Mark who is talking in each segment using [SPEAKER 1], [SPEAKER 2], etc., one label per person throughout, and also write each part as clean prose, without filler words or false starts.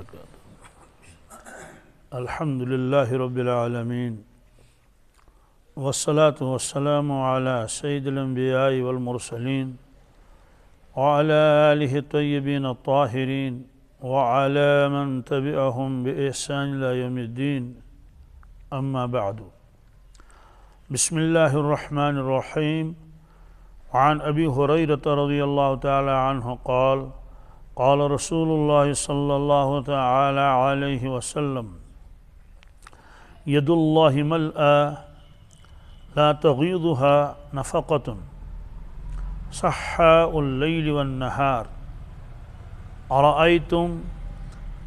[SPEAKER 1] وبركاته. الحمد لله رب العالمين، والصلاة والسلام على سيد الأنبياء والمرسلين وعلى آله الطيبين الطاهرين وعلى من تبعهم بإحسان إلى يوم الدين. أما بعد، بسم الله الرحمن الرحيم. وعن أبي هريرة رضي الله تعالى عنه قال قال رسول الله صلى الله تعالى عليه وسلم: يد الله ملأى لا تغيضها نفقة صحاء الليل والنهار أرأيتم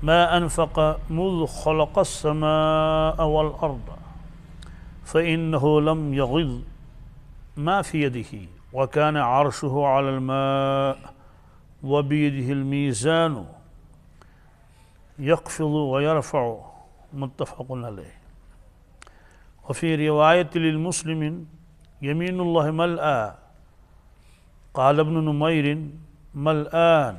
[SPEAKER 1] ما أنفق مذ خلق السماء والأرض فإنه لم يغض ما في يده وكان عرشه على الماء وبيده الميزان يخفض ويرفع. متفق عليه. وفي رواية للمسلم: يمين الله ملأى. قال ابن نمير: ملآن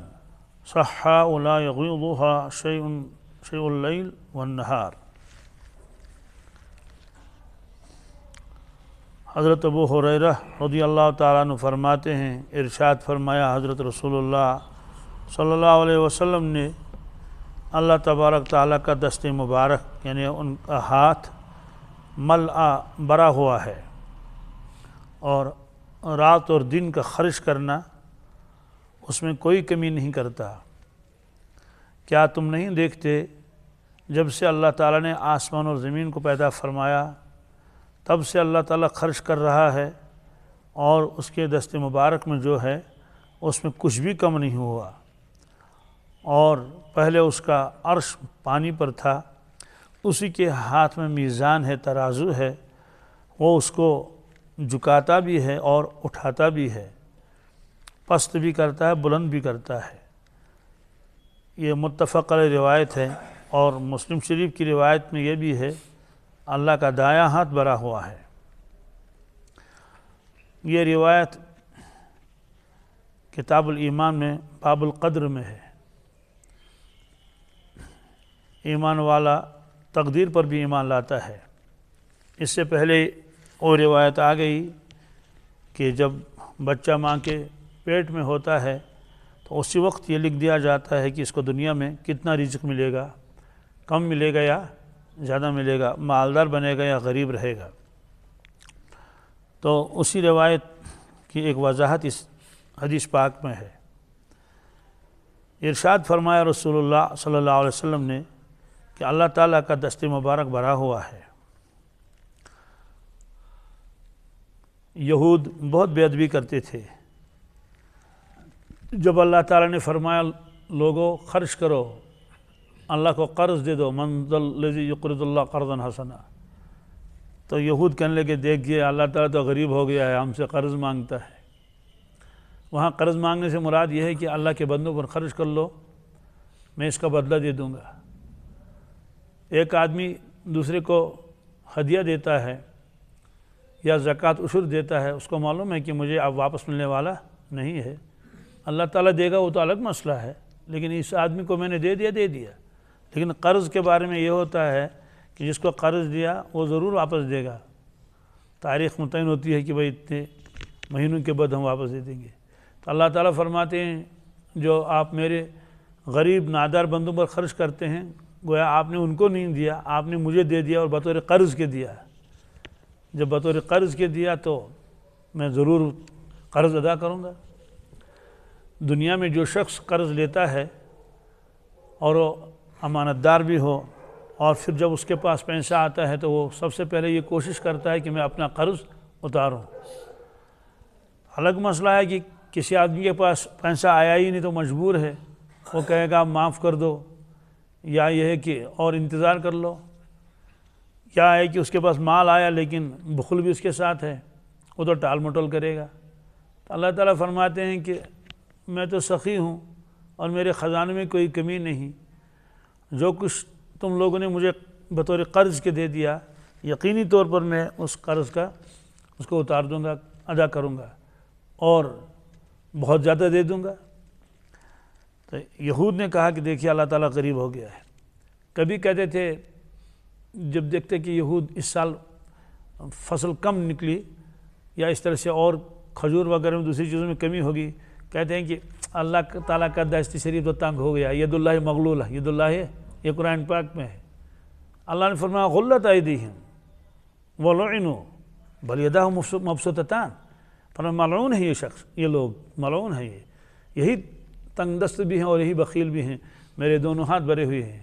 [SPEAKER 1] صحاء لا يغيضها شيء الليل والنهار. حضرت ابو ہریرہ رضی اللہ تعالیٰ عنہ فرماتے ہیں، ارشاد فرمایا حضرت رسول اللہ صلی اللہ علیہ وسلم نے، اللہ تبارک تعالیٰ کا دست مبارک یعنی ان کا ہاتھ ملآ بھرا ہوا ہے، اور رات اور دن کا خرچ کرنا اس میں کوئی کمی نہیں کرتا. کیا تم نہیں دیکھتے جب سے اللہ تعالیٰ نے آسمان اور زمین کو پیدا فرمایا تب سے اللہ تعالیٰ خرچ کر رہا ہے، اور اس کے دست مبارک میں جو ہے اس میں کچھ بھی کم نہیں ہوا. اور پہلے اس کا عرش پانی پر تھا، اسی کے ہاتھ میں میزان ہے، ترازو ہے، وہ اس کو جھکاتا بھی ہے اور اٹھاتا بھی ہے، پست بھی کرتا ہے، بلند بھی کرتا ہے. یہ متفق علیہ روایت ہے. اور مسلم شریف کی روایت میں یہ بھی ہے، اللہ کا دایاں ہاتھ بھرا ہوا ہے. یہ روایت کتاب الایمان میں باب القدر میں ہے. ایمان والا تقدیر پر بھی ایمان لاتا ہے. اس سے پہلے وہ روایت آ گئی کہ جب بچہ ماں کے پیٹ میں ہوتا ہے تو اسی وقت یہ لکھ دیا جاتا ہے کہ اس کو دنیا میں کتنا رزق ملے گا، کم ملے گا یا زیادہ ملے گا، مالدار بنے گا یا غریب رہے گا. تو اسی روایت کی ایک وضاحت اس حدیث پاک میں ہے. ارشاد فرمایا رسول اللہ صلی اللہ علیہ وسلم نے کہ اللہ تعالیٰ کا دست مبارک بھرا ہوا ہے. یہود بہت بے ادبی کرتے تھے. جب اللہ تعالیٰ نے فرمایا لوگوں خرچ کرو، اللہ کو قرض دے دو، من ذا الذی یقرض اللہ قرضا حسنا، تو یہود کہنے لگے دیکھیے اللہ تعالیٰ تو غریب ہو گیا ہے، ہم سے قرض مانگتا ہے. وہاں قرض مانگنے سے مراد یہ ہے کہ اللہ کے بندوں پر خرچ کر لو، میں اس کا بدلہ دے دوں گا. ایک آدمی دوسرے کو ہدیہ دیتا ہے یا زکوٰۃ عشر دیتا ہے، اس کو معلوم ہے کہ مجھے اب واپس ملنے والا نہیں ہے، اللہ تعالیٰ دے گا وہ تو الگ مسئلہ ہے، لیکن اس آدمی کو میں نے دے دیا. لیکن قرض کے بارے میں یہ ہوتا ہے کہ جس کو قرض دیا وہ ضرور واپس دے گا. تاریخ متعین ہوتی ہے کہ بھئی اتنے مہینوں کے بعد ہم واپس دے دیں گے. تو اللہ تعالیٰ فرماتے ہیں جو آپ میرے غریب نادار بندوں پر خرچ کرتے ہیں، گویا آپ نے ان کو نہیں دیا، آپ نے مجھے دے دیا اور بطور قرض کے دیا. جب بطور قرض کے دیا تو میں ضرور قرض ادا کروں گا. دنیا میں جو شخص قرض لیتا ہے اور وہ امانت دار بھی ہو، اور پھر جب اس کے پاس پیسہ آتا ہے تو وہ سب سے پہلے یہ کوشش کرتا ہے کہ میں اپنا قرض اتاروں. الگ مسئلہ ہے کہ کسی آدمی کے پاس پیسہ آیا ہی نہیں تو مجبور ہے، وہ کہے گا معاف کر دو، یا یہ ہے کہ اور انتظار کر لو، یا ہے کہ اس کے پاس مال آیا لیکن بخل بھی اس کے ساتھ ہے، وہ تو ٹال مٹول کرے گا. تو اللہ تعالیٰ فرماتے ہیں کہ میں تو سخی ہوں اور میرے خزانے میں کوئی کمی نہیں، جو کچھ تم لوگوں نے مجھے بطور قرض کے دے دیا یقینی طور پر میں اس قرض کا اس کو اتار دوں گا، ادا کروں گا اور بہت زیادہ دے دوں گا. تو یہود نے کہا کہ دیکھیے اللہ تعالیٰ قریب ہو گیا ہے. کبھی کہتے تھے جب دیکھتے کہ یہود اس سال فصل کم نکلی یا اس طرح سے اور کھجور وغیرہ میں دوسری چیزوں میں کمی ہوگی، کہتے ہیں کہ اللہ تعالیٰ کا دست شریف تو تنگ ہو گیا، ید اللہ مغلولہ، ید اللہ ہے، یہ قرآن پاک میں ہے. اللہ نے فرمایا غلت ایدیہم ولعنوا بل یداہ مبسوطتان، فرمایا ملعون ہے یہ شخص، یہ لوگ ملعون ہے، یہی تنگ دست بھی ہیں اور یہی بخیل بھی ہیں، میرے دونوں ہاتھ بھرے ہوئے ہیں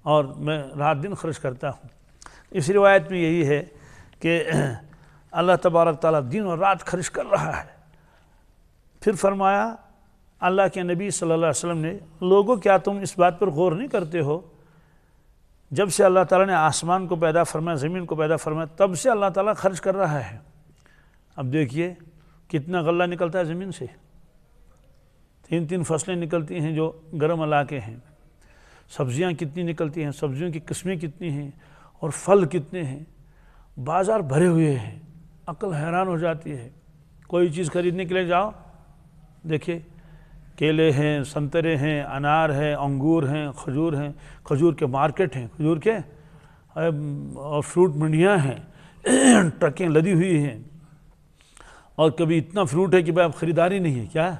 [SPEAKER 1] اور میں رات دن خرچ کرتا ہوں. اس روایت میں یہی ہے کہ اللہ تبارک تعالیٰ دن اور رات خرچ کر رہا ہے. پھر فرمایا اللہ کے نبی صلی اللہ علیہ وسلم نے، لوگوں کیا تم اس بات پر غور نہیں کرتے ہو، جب سے اللہ تعالیٰ نے آسمان کو پیدا فرمایا، زمین کو پیدا فرمایا، تب سے اللہ تعالیٰ خرچ کر رہا ہے. اب دیکھیے کتنا غلہ نکلتا ہے زمین سے، 3 فصلیں نکلتی ہیں جو گرم علاقے ہیں، سبزیاں کتنی نکلتی ہیں، سبزیوں کی قسمیں کتنی ہیں اور پھل کتنے ہیں، بازار بھرے ہوئے ہیں، عقل حیران ہو جاتی ہے. کوئی چیز خریدنے کے لیے جاؤ، دیکھیں کیلے ہیں، سنترے ہیں، انار ہیں، انگور ہیں، کھجور ہیں، کھجور کے مارکیٹ ہیں، کھجور کے اور فروٹ منڈیاں ہیں، ٹرکیں لدی ہوئی ہیں. اور کبھی اتنا فروٹ ہے کہ بھائی اب خریداری نہیں ہے. کیا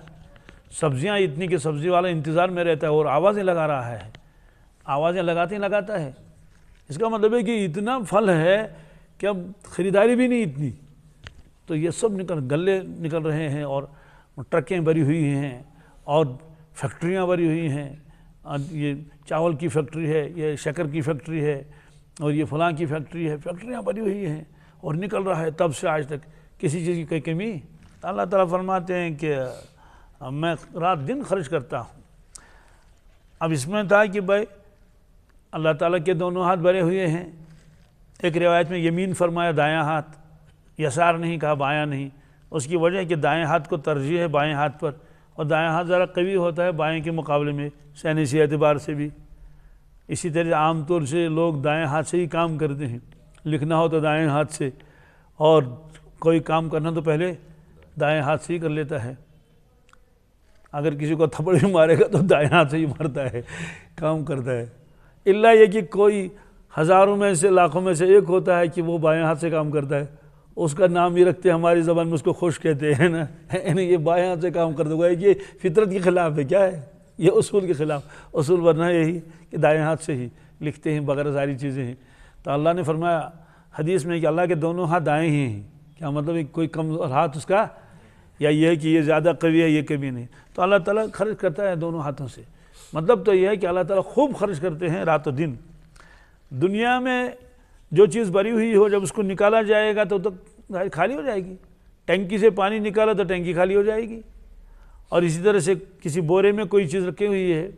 [SPEAKER 1] سبزیاں اتنی کہ سبزی والا انتظار میں رہتا ہے اور آوازیں لگا رہا ہے، آوازیں لگاتا ہے. اس کا مطلب ہے کہ اتنا پھل ہے کہ اب خریداری بھی نہیں اتنی. تو یہ سب گلے نکل رہے ہیں اور ٹرکیں بھری ہوئی ہیں اور فیکٹریاں بھری ہوئی ہیں. یہ چاول کی فیکٹری ہے، یہ شکر کی فیکٹری ہے اور یہ فلاں کی فیکٹری ہے، فیکٹریاں بھری ہوئی ہیں اور نکل رہا ہے تب سے آج تک، کسی چیز کی کوئی کمی. اللہ تعالیٰ فرماتے ہیں کہ میں رات دن خرچ کرتا ہوں. اب اس میں تھا کہ بھائی اللہ تعالیٰ کے دونوں ہاتھ بھرے ہوئے ہیں. ایک روایت میں یمین فرمایا، دایاں ہاتھ، یسار نہیں کہا، بایاں نہیں. اس کی وجہ ہے کہ دائیں ہاتھ کو ترجیح ہے بائیں ہاتھ پر، اور دائیں ہاتھ ذرا قوی ہوتا ہے بائیں کے مقابلے میں سائنسی اعتبار سے بھی. اسی طرح عام طور سے لوگ دائیں ہاتھ سے ہی کام کرتے ہیں، لکھنا ہو تو دائیں ہاتھ سے، اور کوئی کام کرنا تو پہلے دائیں ہاتھ سے ہی کر لیتا ہے. اگر کسی کو تھپڑ بھی مارے گا تو دائیں ہاتھ سے ہی مارتا ہے، کام کرتا ہے. الا یہ کہ کوئی ہزاروں میں سے لاکھوں میں سے ایک ہوتا ہے کہ وہ بائیں ہاتھ سے کام کرتا ہے، اس کا نام ہی رکھتے ہیں ہماری زبان میں، اس کو خوش کہتے ہیں نا، یہ بائیں ہاتھ سے کام کرتا ہے. یہ فطرت کے خلاف ہے. کیا ہے یہ؟ اصول کے خلاف. اصول ورنہ یہی کہ دائیں ہاتھ سے ہی لکھتے ہیں وغیرہ ساری چیزیں ہیں. تو اللہ نے فرمایا حدیث میں کہ اللہ کے دونوں ہاتھ دائیں ہی ہیں. کیا مطلب ہے؟ کوئی کم ہاتھ اس کا، یا یہ ہے کہ یہ زیادہ قوی ہے، یہ کبھی نہیں. تو اللہ تعالیٰ خرچ کرتا ہے دونوں ہاتھوں سے. مطلب تو یہ ہے کہ اللہ تعالیٰ خوب خرچ کرتے ہیں رات و دن. دنیا میں جو چیز بھری ہوئی ہو، جب اس کو نکالا جائے گا تو خالی ہو جائے گی. ٹینکی سے پانی نکالا تو ٹینکی خالی ہو جائے گی. اور اسی طرح سے کسی بورے میں کوئی چیز رکھی ہوئی ہے،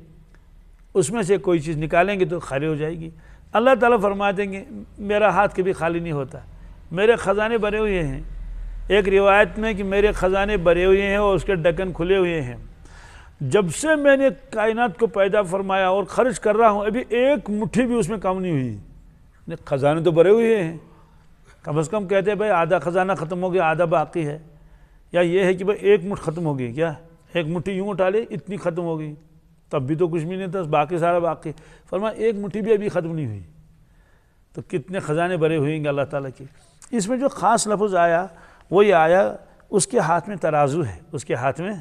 [SPEAKER 1] اس میں سے کوئی چیز نکالیں گے تو خالی ہو جائے گی. اللہ تعالیٰ فرماتے ہیں کہ میرا ہاتھ کبھی خالی نہیں ہوتا، میرے خزانے بھرے ہوئے ہیں. ایک روایت میں کہ میرے خزانے بھرے ہوئے ہیں اور اس کے ڈھکن کھلے ہوئے ہیں. جب سے میں نے کائنات کو پیدا فرمایا اور خرچ کر رہا ہوں، ابھی ایک مٹھی بھی اس میں کم نہیں ہوئی. خزانے تو بھرے ہوئے ہیں، کم از کم کہتے ہیں بھائی آدھا خزانہ ختم ہو گیا، آدھا باقی ہے. یا یہ ہے کہ بھائی ایک مٹھ ختم ہو گئی، کیا ایک مٹھی یوں اٹھا لے اتنی ختم ہو گئی، تب بھی تو کچھ بھی نہیں تھا، باقی سارا باقی. فرمایا ایک مٹھی بھی ابھی ختم نہیں ہوئی. تو کتنے خزانے بھرے ہوئیں گے اللہ تعالیٰ کے. اس میں جو خاص لفظ آیا وہ یہ آیا اس کے ہاتھ میں ترازو ہے، اس کے ہاتھ میں.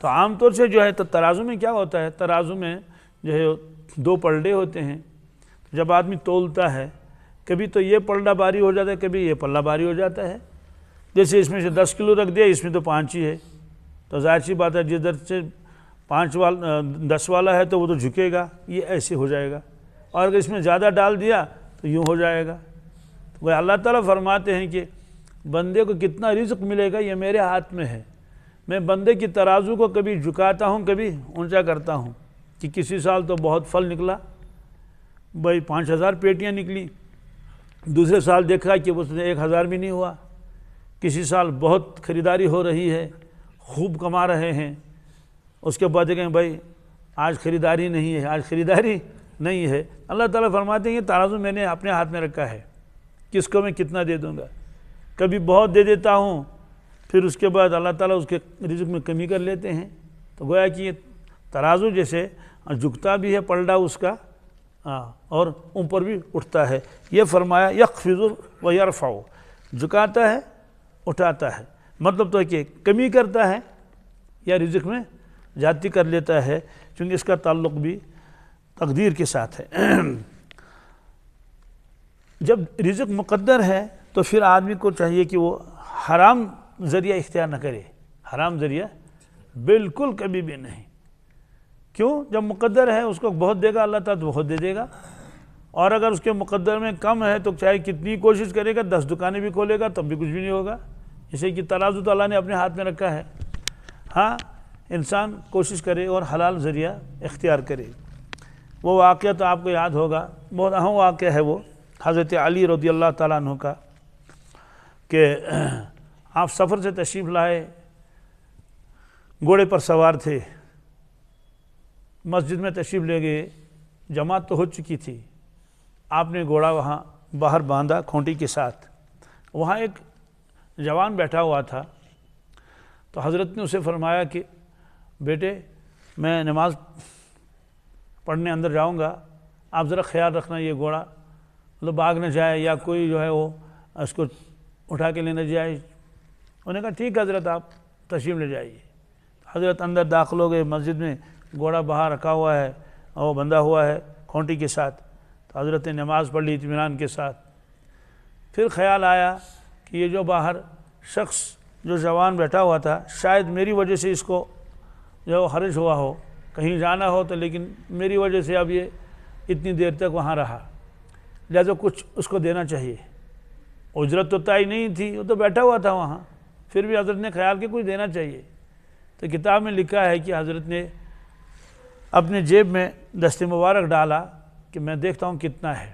[SPEAKER 1] تو عام طور سے جو ہے تو ترازو میں کیا ہوتا ہے، ترازو میں جو ہے 2 پلڑے ہوتے ہیں. جب آدمی تولتا ہے کبھی تو یہ پلڑا بھاری ہو جاتا ہے، کبھی یہ پلڑا بھاری ہو جاتا ہے. جیسے اس میں سے 10 کلو رکھ دیا، اس میں تو 5 ہی ہے، تو ظاہر سی بات ہے جدھر سے 10 والا ہے تو وہ تو جھکے گا، یہ ایسے ہو جائے گا. اور اگر اس میں زیادہ ڈال دیا تو یوں ہو جائے گا. وہ اللہ تعالیٰ فرماتے ہیں کہ بندے کو کتنا رزق ملے گا یہ میرے ہاتھ میں ہے. میں بندے کی ترازو کو کبھی جھکاتا ہوں، کبھی اونچا کرتا ہوں. کہ کسی سال تو بہت پھل نکلا، بھائی 5000 پیٹیاں نکلی. دوسرے سال دیکھا کہ اس نے 1000 بھی نہیں ہوا. کسی سال بہت خریداری ہو رہی ہے، خوب کما رہے ہیں. اس کے بعد کہیں بھائی آج خریداری نہیں ہے، آج خریداری نہیں ہے. اللہ تعالیٰ فرماتے ہیں یہ ترازو میں نے اپنے ہاتھ میں رکھا ہے، کس کو میں کتنا دے دوں گا. کبھی بہت دے دیتا ہوں، پھر اس کے بعد اللہ تعالیٰ اس کے رزق میں کمی کر لیتے ہیں. تو گویا کہ یہ ترازو جیسے جھکتا بھی ہے پلڑا اس کا اور اوپر بھی اٹھتا ہے. یہ فرمایا یخفض و یرفع، جھکاتا ہے اٹھاتا ہے، مطلب تو کہ کمی کرتا ہے یا رزق میں زیادتی کر لیتا ہے، چونکہ اس کا تعلق بھی تقدیر کے ساتھ ہے. جب رزق مقدر ہے تو پھر آدمی کو چاہیے کہ وہ حرام ذریعہ اختیار نہ کرے. حرام ذریعہ بالکل کبھی بھی نہیں. کیوں؟ جب مقدر ہے اس کو بہت دے گا اللہ تعالیٰ تو بہت دے دے گا، اور اگر اس کے مقدر میں کم ہے تو چاہے کتنی کوشش کرے گا، 10 دکانیں بھی کھولے گا تب بھی کچھ بھی نہیں ہوگا. اسے کہ ترازو تو اللہ نے اپنے ہاتھ میں رکھا ہے. ہاں انسان کوشش کرے اور حلال ذریعہ اختیار کرے. وہ واقعہ تو آپ کو یاد ہوگا، بہت اہم واقعہ ہے وہ حضرت علی رضی اللہ تعالیٰ عنہ کا، کہ آپ سفر سے تشریف لائے، گھوڑے پر سوار تھے، مسجد میں تشریف لے گئے، جماعت تو ہو چکی تھی، آپ نے گھوڑا وہاں باہر باندھا کھونٹی کے ساتھ. وہاں ایک جوان بیٹھا ہوا تھا، تو حضرت نے اسے فرمایا کہ بیٹے میں نماز پڑھنے اندر جاؤں گا، آپ ذرا خیال رکھنا یہ گھوڑا مطلب بھاگ نہ جائے یا کوئی جو ہے وہ اس کو اٹھا کے لے نہ جائے. انہوں نے کہا ٹھیک ہے حضرت آپ تشریف لے جائیے. حضرت اندر داخل ہو گئے مسجد میں، گھوڑا باہر رکھا ہوا ہے اور وہ بندھا ہوا ہے کھونٹی کے ساتھ. تو حضرت نے نماز پڑھ لی اطمینان کے ساتھ. پھر خیال آیا کہ یہ جو باہر شخص جو جوان بیٹھا ہوا تھا شاید میری وجہ سے اس کو جو حرج ہوا ہو، کہیں جانا ہو تو، لیکن میری وجہ سے اب یہ اتنی دیر تک وہاں رہا، لہذا کچھ اس کو دینا چاہیے. اجرت تو طے نہیں تھی، وہ تو بیٹھا ہوا تھا وہاں، پھر بھی حضرت نے خیال کہ کچھ دینا چاہیے. تو کتاب میں لکھا ہے کہ حضرت نے اپنے جیب میں دست مبارک ڈالا کہ میں دیکھتا ہوں کتنا ہے.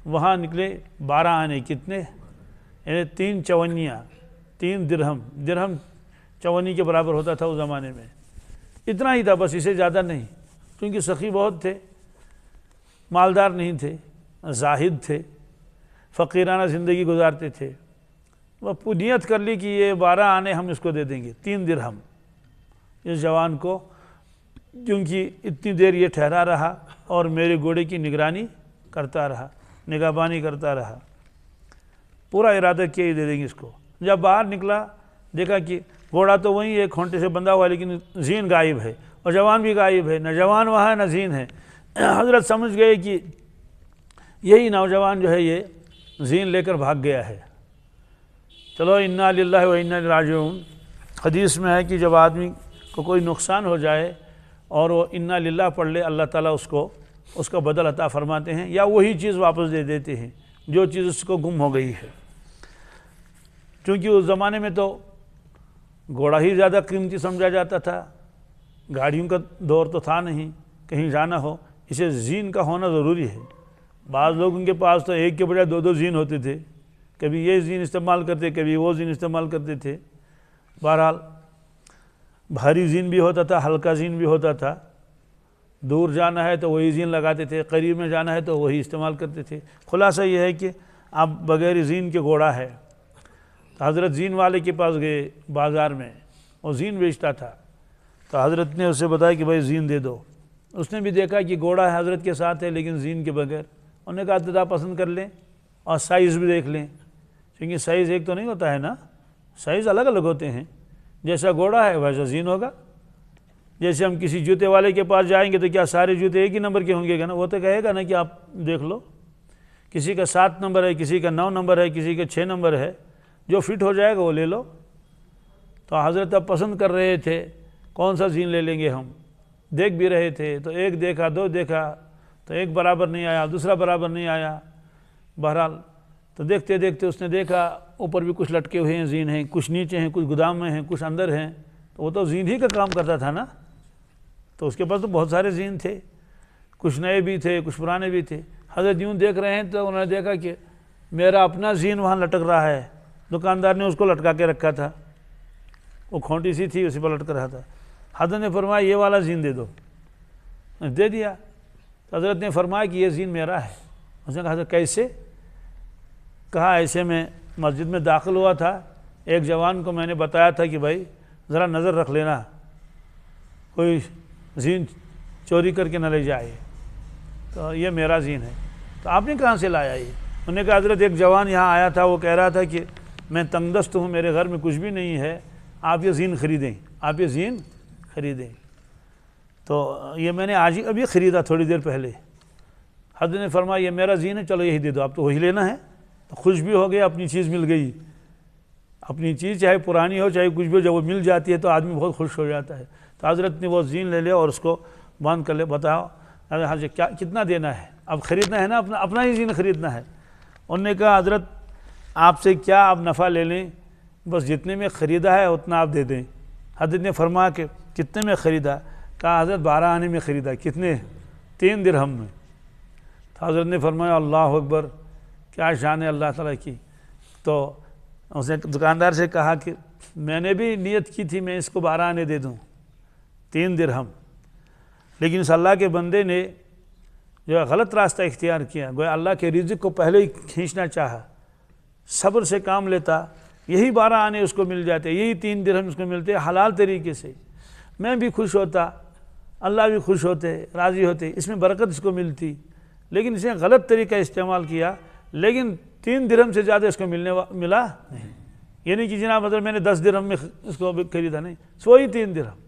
[SPEAKER 1] وہاں نکلے 12 آنے. کتنے؟ یعنی 3 چونیاں، 3 درہم. درہم چونی کے برابر ہوتا تھا اس زمانے میں. اتنا ہی تھا بس، اسے زیادہ نہیں، کیونکہ سخی بہت تھے، مالدار نہیں تھے، زاہد تھے، فقیرانہ زندگی گزارتے تھے. وہ نیت کر لی کہ یہ 12 آنے ہم اس کو دے دیں گے، 3 درہم اس جوان کو، کیونکہ اتنی دیر یہ ٹھہرا رہا اور میرے گھوڑے کی نگرانی کرتا رہا، نگہبانی کرتا رہا. پورا ارادہ کیا ہی دے دیں گے اس کو. جب باہر نکلا دیکھا کہ گھوڑا تو وہیں ایک کھونٹے سے بندھا ہوا لیکن زین غائب ہے اور جوان بھی غائب ہے، نہ جوان وہاں نہ زین ہے. حضرت سمجھ گئے کہ یہی نوجوان جو ہے یہ زین لے کر بھاگ گیا ہے. چلو انا للہ و انا الیہ راجعون. حدیث میں ہے کہ جب آدمی کو کوئی نقصان ہو جائے اور وہ انا للہ پڑھ لے، اللہ تعالیٰ اس کا بدل عطا فرماتے ہیں یا وہی چیز واپس دے دیتے ہیں جو چیز اس کو گم ہو گئی ہے. کیونکہ اس زمانے میں تو گھوڑا ہی زیادہ قیمتی سمجھا جاتا تھا، گاڑیوں کا دور تو تھا نہیں، کہیں جانا ہو اسے زین کا ہونا ضروری ہے. بعض لوگوں کے پاس تو ایک کے بجائے 2 زین ہوتے تھے، کبھی یہ زین استعمال کرتے کبھی وہ زین استعمال کرتے تھے. بہرحال بھاری زین بھی ہوتا تھا، ہلکا زین بھی ہوتا تھا. دور جانا ہے تو وہی زین لگاتے تھے، قریب میں جانا ہے تو وہی استعمال کرتے تھے. خلاصہ یہ ہے کہ اب بغیر زین کے گھوڑا ہے. تو حضرت زین والے کے پاس گئے بازار میں، وہ زین بیچتا تھا. تو حضرت نے اسے بتایا کہ بھائی زین دے دو. اس نے بھی دیکھا کہ گھوڑا ہے حضرت کے ساتھ ہے لیکن زین کے بغیر. انہوں نے کہا ابتدا پسند کر لیں اور سائز بھی دیکھ لیں، کیونکہ سائز ایک تو نہیں ہوتا ہے نا، سائز الگ الگ ہوتے ہیں. جیسا گھوڑا ہے ویسا زین ہوگا. جیسے ہم کسی جوتے والے کے پاس جائیں گے تو کیا سارے جوتے ایک ہی نمبر کے ہوں گے نا؟ وہ تو کہے گا نا کہ آپ دیکھ لو، کسی کا 7 نمبر ہے، کسی کا 9 نمبر ہے، کسی کا 6 نمبر ہے، جو فٹ ہو جائے گا وہ لے لو. تو حضرت اب پسند کر رہے تھے کون سا زین لے لیں گے. ہم دیکھ بھی رہے تھے، تو ایک دیکھا، 2 دیکھا، تو ایک برابر نہیں آیا، دوسرا برابر نہیں آیا. بہرحال تو دیکھتے دیکھتے اس نے دیکھا اوپر بھی کچھ لٹکے ہوئے ہیں زین ہیں، کچھ نیچے ہیں، کچھ گودام میں ہیں، کچھ اندر ہیں. تو وہ تو زین ہی کا کام کرتا تھا نا، تو اس کے پاس تو بہت سارے زین تھے، کچھ نئے بھی تھے کچھ پرانے بھی تھے. حضرت یوں دیکھ رہے ہیں تو انہوں نے دیکھا کہ میرا اپنا زین وہاں لٹک رہا ہے. دکاندار نے اس کو لٹکا کے رکھا تھا، وہ کھونٹی سی تھی اسی پر لٹک رہا تھا. حضرت نے فرمایا یہ والا زین دے دو. دے دیا. حضرت نے فرمایا کہ یہ زین میرا ہے. اس نے کہا حضرت کیسے؟ کہا ایسے میں مسجد میں داخل ہوا تھا، ایک جوان کو میں نے بتایا تھا کہ بھائی ذرا نظر رکھ لینا، کوئی زین چوری کر کے نہ لے جائے، تو یہ میرا زین ہے۔ تو آپ نے کہاں سے لایا یہ؟ انہوں نے کہا حضرت ایک جوان یہاں آیا تھا، وہ کہہ رہا تھا کہ میں تنگ دست ہوں، میرے گھر میں کچھ بھی نہیں ہے، آپ یہ زین خریدیں، آپ یہ زین خریدیں۔ تو یہ میں نے آج ہی ابھی خریدا تھوڑی دیر پہلے۔ حضرت نے فرمایا یہ میرا زین ہے، چلو یہی دے دو، آپ تو وہی لینا ہے۔ تو خوش بھی ہو گیا، اپنی چیز مل گئی۔ اپنی چیز چاہے پرانی ہو چاہے کچھ بھی ہو، جب وہ مل جاتی ہے تو آدمی بہت خوش ہو جاتا ہے۔ تو حضرت نے وہ زین لے لیا اور اس کو بند کر لے، بتاؤ حضرت کیا کتنا دینا ہے؟ اب خریدنا ہے نا، اپنا ہی زین خریدنا ہے۔ انہوں نے کہا حضرت آپ سے کیا آپ نفع لے لیں، بس جتنے میں خریدا ہے اتنا آپ دے دیں۔ حضرت نے فرمایا کہ کتنے میں خریدا؟ کہا حضرت 12 آنے میں خریدا۔ کتنے؟ 3 درہم میں۔ تو حضرت نے فرمایا اللہ اکبر، کیا شان ہے اللہ تعالیٰ کی۔ تو اس نے دکاندار سے کہا کہ میں نے بھی نیت کی تھی میں اس کو 12 آنے دے دوں، 3 درہم، لیکن اس اللہ کے بندے نے جو غلط راستہ اختیار کیا، گویا اللہ کے رزق کو پہلے ہی کھینچنا چاہا، صبر سے کام لیتا، یہی 12 آنے اس کو مل جاتے، یہی 3 درہم اس کو ملتے حلال طریقے سے، میں بھی خوش ہوتا، اللہ بھی خوش ہوتے، راضی ہوتے، اس میں برکت اس کو ملتی، لیکن اس نے غلط طریقہ استعمال کیا، لیکن 3 درہم سے زیادہ اس کو ملا نہیں۔ یعنی کہ جناب حضرت میں نے 10 درہم میں اس کو خریدا، نہیں، وہی 3 درہم۔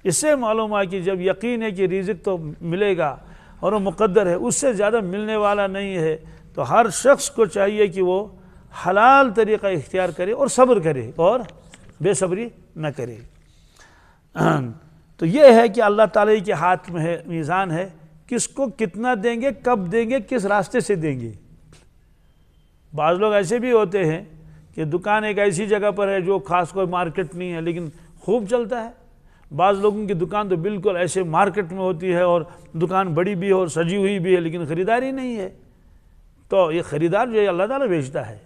[SPEAKER 1] اس سے معلوم ہے کہ جب یقین ہے کہ رزق تو ملے گا اور وہ مقدر ہے، اس سے زیادہ ملنے والا نہیں ہے، تو ہر شخص کو چاہیے کہ وہ حلال طریقہ اختیار کرے اور صبر کرے اور بے صبری نہ کرے۔ تو یہ ہے کہ اللہ تعالیٰ کے ہاتھ میں ہے، میزان ہے، کس کو کتنا دیں گے، کب دیں گے، کس راستے سے دیں گے۔ بعض لوگ ایسے بھی ہوتے ہیں کہ دکان ایک ایسی جگہ پر ہے جو خاص کوئی مارکیٹ نہیں ہے لیکن خوب چلتا ہے، بعض لوگوں کی دکان تو بالکل ایسے مارکیٹ میں ہوتی ہے اور دکان بڑی بھی ہے اور سجی ہوئی بھی ہے لیکن خریداری نہیں ہے، تو یہ خریدار جو ہے اللہ تعالیٰ بھیجتا ہے۔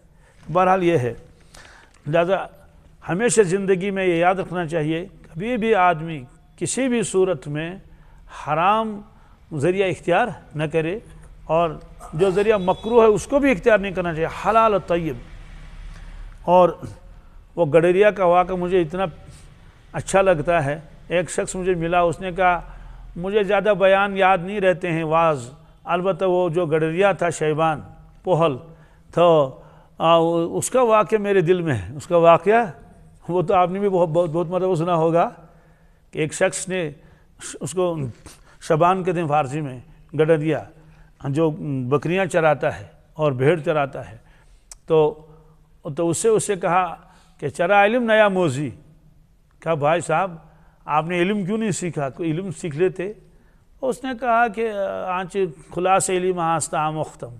[SPEAKER 1] بہرحال یہ ہے، لہذا ہمیشہ زندگی میں یہ یاد رکھنا چاہیے، کبھی بھی آدمی کسی بھی صورت میں حرام ذریعہ اختیار نہ کرے، اور جو ذریعہ مکروہ ہے اس کو بھی اختیار نہیں کرنا چاہیے، حلال و طیب۔ اور وہ گڈریا کا واقعہ مجھے اتنا اچھا لگتا ہے، ایک شخص مجھے ملا، اس نے کہا مجھے زیادہ بیان یاد نہیں رہتے ہیں واعظ، البتہ وہ جو گڈریا تھا شیبان پوہل، تو اس کا واقعہ میرے دل میں ہے۔ اس کا واقعہ وہ تو آپ نے بھی بہت مرتبہ سنا ہوگا کہ ایک شخص نے اس کو شبان کہتے ہیں فارسی میں، گڈریا جو بکریاں چراتا ہے اور بھیڑ چراتا ہے، تو اس سے کہا کہ چرا علم نیا موزی، کہا بھائی صاحب آپ نے علم کیوں نہیں سیکھا، کوئی علم سیکھ لیتے۔ اس نے کہا کہ آنچ خلاصہ علم آستہ آموختم،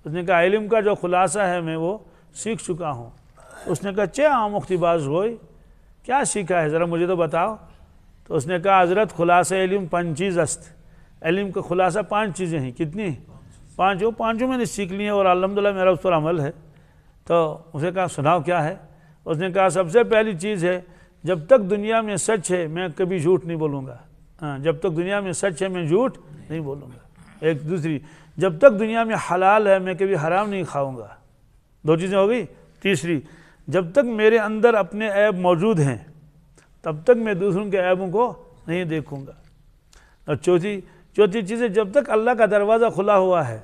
[SPEAKER 1] اس نے کہا علم کا جو خلاصہ ہے میں وہ سیکھ چکا ہوں۔ اس نے کہا چے آموختی باز ہوئی، کیا سیکھا ہے ذرا مجھے تو بتاؤ۔ تو اس نے کہا حضرت خلاصہ علم 5 چیز است، علم کا خلاصہ 5 چیزیں ہیں۔ کتنی؟ 5۔ وہ 5 میں نے سیکھ لی ہیں اور الحمدللہ میرا اس پر عمل ہے۔ تو اسے کہا سناؤ کیا ہے؟ اس نے کہا سب سے پہلی چیز ہے جب تک دنیا میں سچ ہے میں کبھی جھوٹ نہیں بولوں گا، جب تک دنیا میں سچ ہے میں جھوٹ نہیں بولوں گا۔ ایک دوسری، جب تک دنیا میں حلال ہے میں کبھی حرام نہیں کھاؤں گا۔ 2 چیزیں ہو گئی۔ تیسری، جب تک میرے اندر اپنے عیب موجود ہیں تب تک میں دوسروں کے عیبوں کو نہیں دیکھوں گا۔ اور چوتھی چیز ہے جب تک اللہ کا دروازہ کھلا ہوا ہے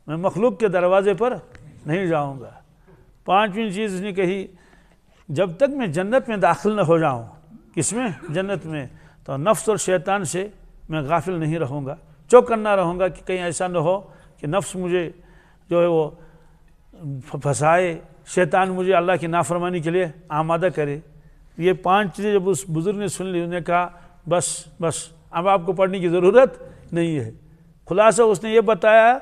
[SPEAKER 1] میں مخلوق کے دروازے پر نہیں جاؤں گا۔ 5ویں چیز اس نے کہی جب تک میں جنت میں داخل نہ ہو جاؤں، کس میں؟ جنت میں، تو نفس اور شیطان سے میں غافل نہیں رہوں گا، چوکنا رہوں گا کہ کہیں ایسا نہ ہو کہ نفس مجھے جو ہے وہ پھنسائے، شیطان مجھے اللہ کی نافرمانی کے لیے آمادہ کرے۔ یہ 5 چیزیں جب اس بزرگ نے سن لی، انہوں نے کہا بس اب آپ کو پڑھنے کی ضرورت نہیں ہے۔ خلاصہ اس نے یہ بتایا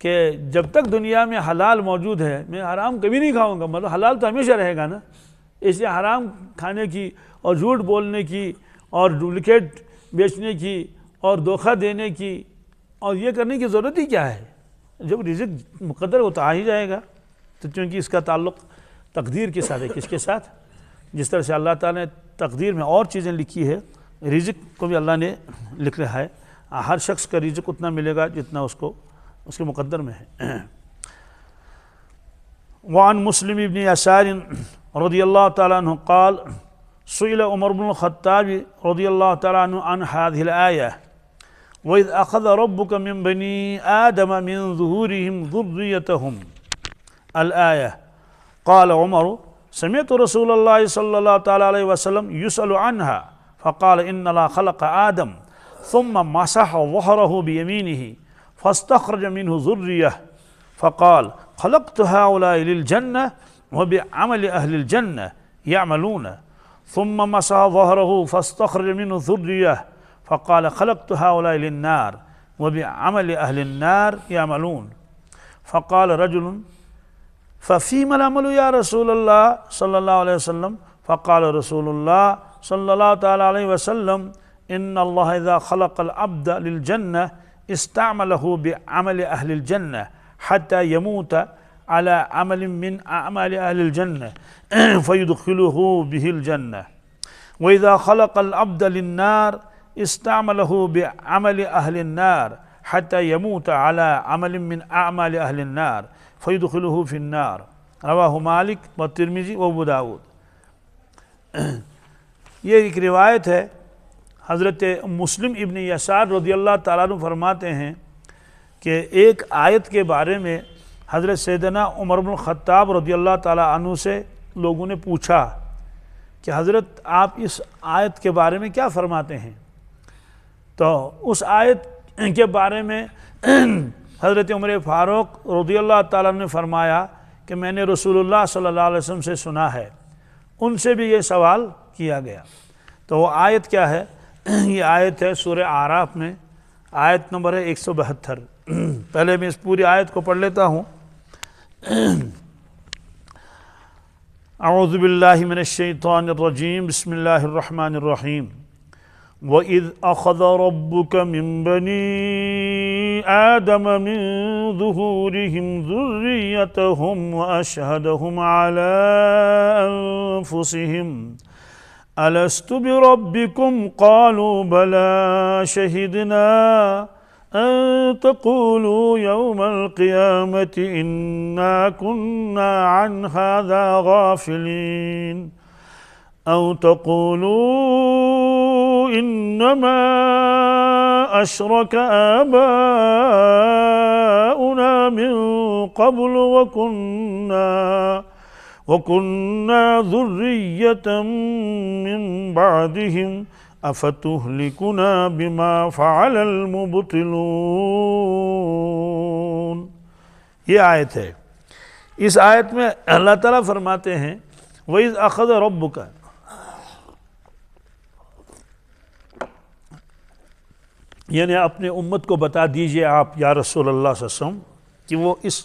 [SPEAKER 1] کہ جب تک دنیا میں حلال موجود ہے میں حرام کبھی نہیں کھاؤں گا، مطلب حلال تو ہمیشہ رہے گا نا، اس لیے حرام کھانے کی اور جھوٹ بولنے کی اور ڈپلیکیٹ بیچنے کی اور دھوکہ دینے کی اور یہ کرنے کی ضرورت ہی کیا ہے؟ جب رزق مقدر وہ تو آ ہی جائے گا۔ تو چونکہ اس کا تعلق تقدیر کے ساتھ ہے، کس کے ساتھ؟ جس طرح سے اللہ تعالیٰ نے تقدیر میں اور چیزیں لکھی ہے، رزق کو بھی اللہ نے لکھ رہا ہے، ہر شخص کا رزق اتنا ملے گا جتنا اس کے مقدر میں ہے۔ وعن مسلم ابن یسار رضی اللہ تعالیٰ عنہ قال سئل عمر بن الخطاب رضي الله تعالى عنه عن هذه الآية وإذ أخذ ربك من بني آدم من ظهورهم ذريتهم الآية قال عمر سمعت رسول الله صلى الله تعالى عليه وسلم يسأل عنها فقال إن الله خلق آدم ثم مسح ظهره بيمينه فاستخرج منه ذرية فقال خلقت هؤلاء للجنة وبعمل أهل الجنة يعملون ثم مسح ظهره فاستخرج منه ذرية فقال خلقت هؤلاء للنار وبعمل أهل النار يعملون فقال رجل ففيما العمل يا رسول الله صلى الله عليه وسلم فقال رسول الله صلى الله تعالى عليه وسلم إن الله إذا خلق العبد للجنة استعمله بعمل أهل الجنة حتى يموت على عمل من أعمال أهل الجنة فيدخله به الجنة وإذا خلق العبد للنار استعمله بعمل أهل النار حتى يموت على عمل من أعمال أهل النار فيدخله في النار رواہ مالک و ترمذی و ابو داود۔ یہ ایک روایت ہے، حضرت مسلم ابن یسار رضی اللہ تعالیٰ عنہ فرماتے ہیں کہ ایک آیت کے بارے میں حضرت سیدنا عمر بن الخطاب رضی اللہ تعالیٰ عنہ سے لوگوں نے پوچھا کہ حضرت آپ اس آیت کے بارے میں کیا فرماتے ہیں؟ تو اس آیت کے بارے میں حضرت عمر فاروق رضی اللہ تعالیٰ عنہ نے فرمایا کہ میں نے رسول اللہ صلی اللہ علیہ وسلم سے سنا ہے، ان سے بھی یہ سوال کیا گیا۔ تو وہ آیت کیا ہے؟ یہ آیت ہے سورہ اعراف میں، آیت نمبر ہے 172۔ پہلے میں اس پوری آیت کو پڑھ لیتا ہوں۔ اعوذ باللہ من الشیطان الرجیم، بسم اللہ الرحمن الرحیم۔ وَإِذْ أَخَذَ رَبُّكَ مِنْ بَنِي آدَمَ مِنْ ظُهُورِهِمْ ذُرِّيَّتَهُمْ وَأَشْهَدَهُمْ عَلَىٰ أَنفُسِهِمْ أَلَسْتُ بِرَبِّكُمْ قَالُوا بَلَىٰ شَهِدْنَا أَن تَقُولُوا يَوْمَ الْقِيَامَةِ إِنَّا كُنَّا عَنْ هَٰذَا غَافِلِينَ أَوْ تَقُولُوا إِنَّمَا أَشْرَكَ آبَاؤُنَا مِن قَبْلُ وَكُنَّا ذُرِّيَّةً مِّن بَعْدِهِمْ أَفَتُهْلِكُنَا بِمَا فَعَلَ الْمُبْطِلُونَ۔ یہ آیت ہے۔ اس آیت میں اللہ تعالیٰ فرماتے ہیں وَإِذْ أَخَذَ رَبُّكَ، یعنی اپنے امت کو بتا دیجئے آپ یا رسول اللہ صلی اللہ علیہ وسلم کہ وہ اس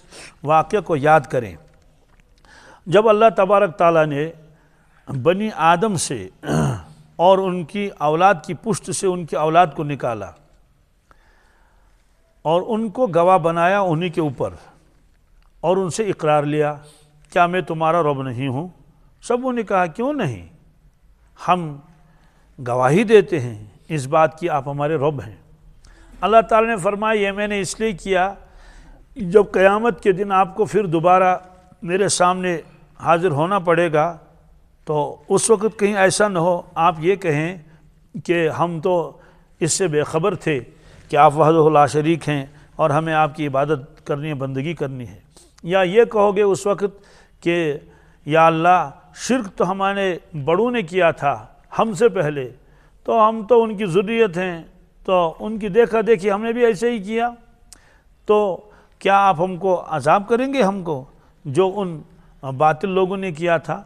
[SPEAKER 1] واقعہ کو یاد کریں جب اللہ تبارک تعالیٰ نے بنی آدم سے اور ان کی اولاد کی پشت سے ان کی اولاد کو نکالا اور ان کو گواہ بنایا انہی کے اوپر، اور ان سے اقرار لیا کیا میں تمہارا رب نہیں ہوں؟ سبوں نے کہا کیوں نہیں، ہم گواہی دیتے ہیں اس بات کی آپ ہمارے رب ہیں۔ اللہ تعالیٰ نے فرمایا یہ میں نے اس لیے کیا جب قیامت کے دن آپ کو پھر دوبارہ میرے سامنے حاضر ہونا پڑے گا تو اس وقت کہیں ایسا نہ ہو آپ یہ کہیں کہ ہم تو اس سے بے خبر تھے کہ آپ وحدہ لا شریک ہیں اور ہمیں آپ کی عبادت کرنی ہے، بندگی کرنی ہے، یا یہ کہو گے اس وقت کہ یا اللہ شرک تو ہمارے بڑوں نے کیا تھا ہم سے پہلے، تو ہم تو ان کی ذریت ہیں، تو ان کی دیکھا دیکھی ہم نے بھی ایسے ہی کیا، تو کیا آپ ہم کو عذاب کریں گے ہم کو جو ان باطل لوگوں نے کیا تھا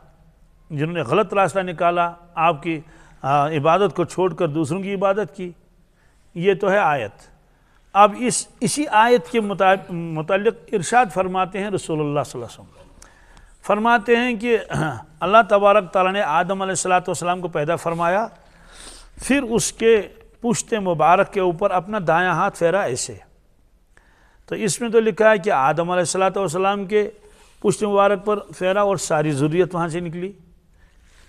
[SPEAKER 1] جنہوں نے غلط راستہ نکالا، آپ کی عبادت کو چھوڑ کر دوسروں کی عبادت کی۔ یہ تو ہے آیت۔ اب اسی آیت کے متعلق ارشاد فرماتے ہیں رسول اللہ صلی اللہ علیہ وسلم، فرماتے ہیں کہ اللہ تبارک تعالیٰ نے آدم علیہ السلام کو پیدا فرمایا، پھر اس کے پشت مبارک کے اوپر اپنا دایاں ہاتھ پھیرا ایسے، تو اس میں تو لکھا ہے کہ آدم علیہ السلام کے پشت مبارک پر پھیرا اور ساری ذریت وہاں سے نکلی۔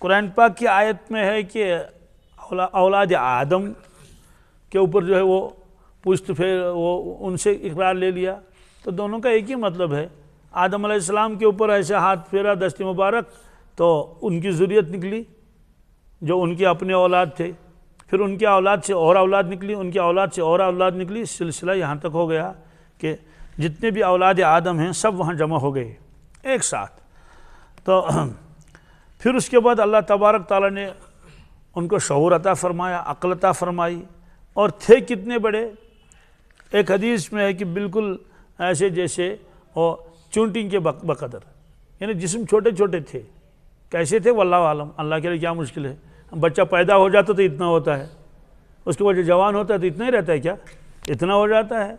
[SPEAKER 1] قرآن پاک کی آیت میں ہے کہ اولاد آدم کے اوپر جو ہے وہ پشت وہ ان سے اقرار لے لیا، تو دونوں کا ایک ہی مطلب ہے۔ آدم علیہ السلام کے اوپر ایسے ہاتھ پھیرا دست مبارک تو ان کی ذریت نکلی، جو ان کے اپنے اولاد تھے، پھر ان کے اولاد سے اور اولاد نکلی، ان کے اولاد سے اور اولاد نکلی، سلسلہ یہاں تک ہو گیا کہ جتنے بھی اولاد آدم ہیں سب وہاں جمع ہو گئے ایک ساتھ۔ تو پھر اس کے بعد اللہ تبارک تعالیٰ نے ان کو شعور عطا فرمایا، عقل عطا فرمائی، اور تھے کتنے بڑے، ایک حدیث میں ہے کہ بالکل ایسے جیسے وہ چونٹی کے بقدر، یعنی جسم چھوٹے چھوٹے تھے۔ کیسے تھے واللہ عالم، اللہ کے لیے کیا مشکل ہے۔ بچہ پیدا ہو جاتا تو اتنا ہوتا ہے، اس کے بعد جوان ہوتا ہے تو اتنا ہی رہتا ہے، کیا اتنا ہو جاتا ہے۔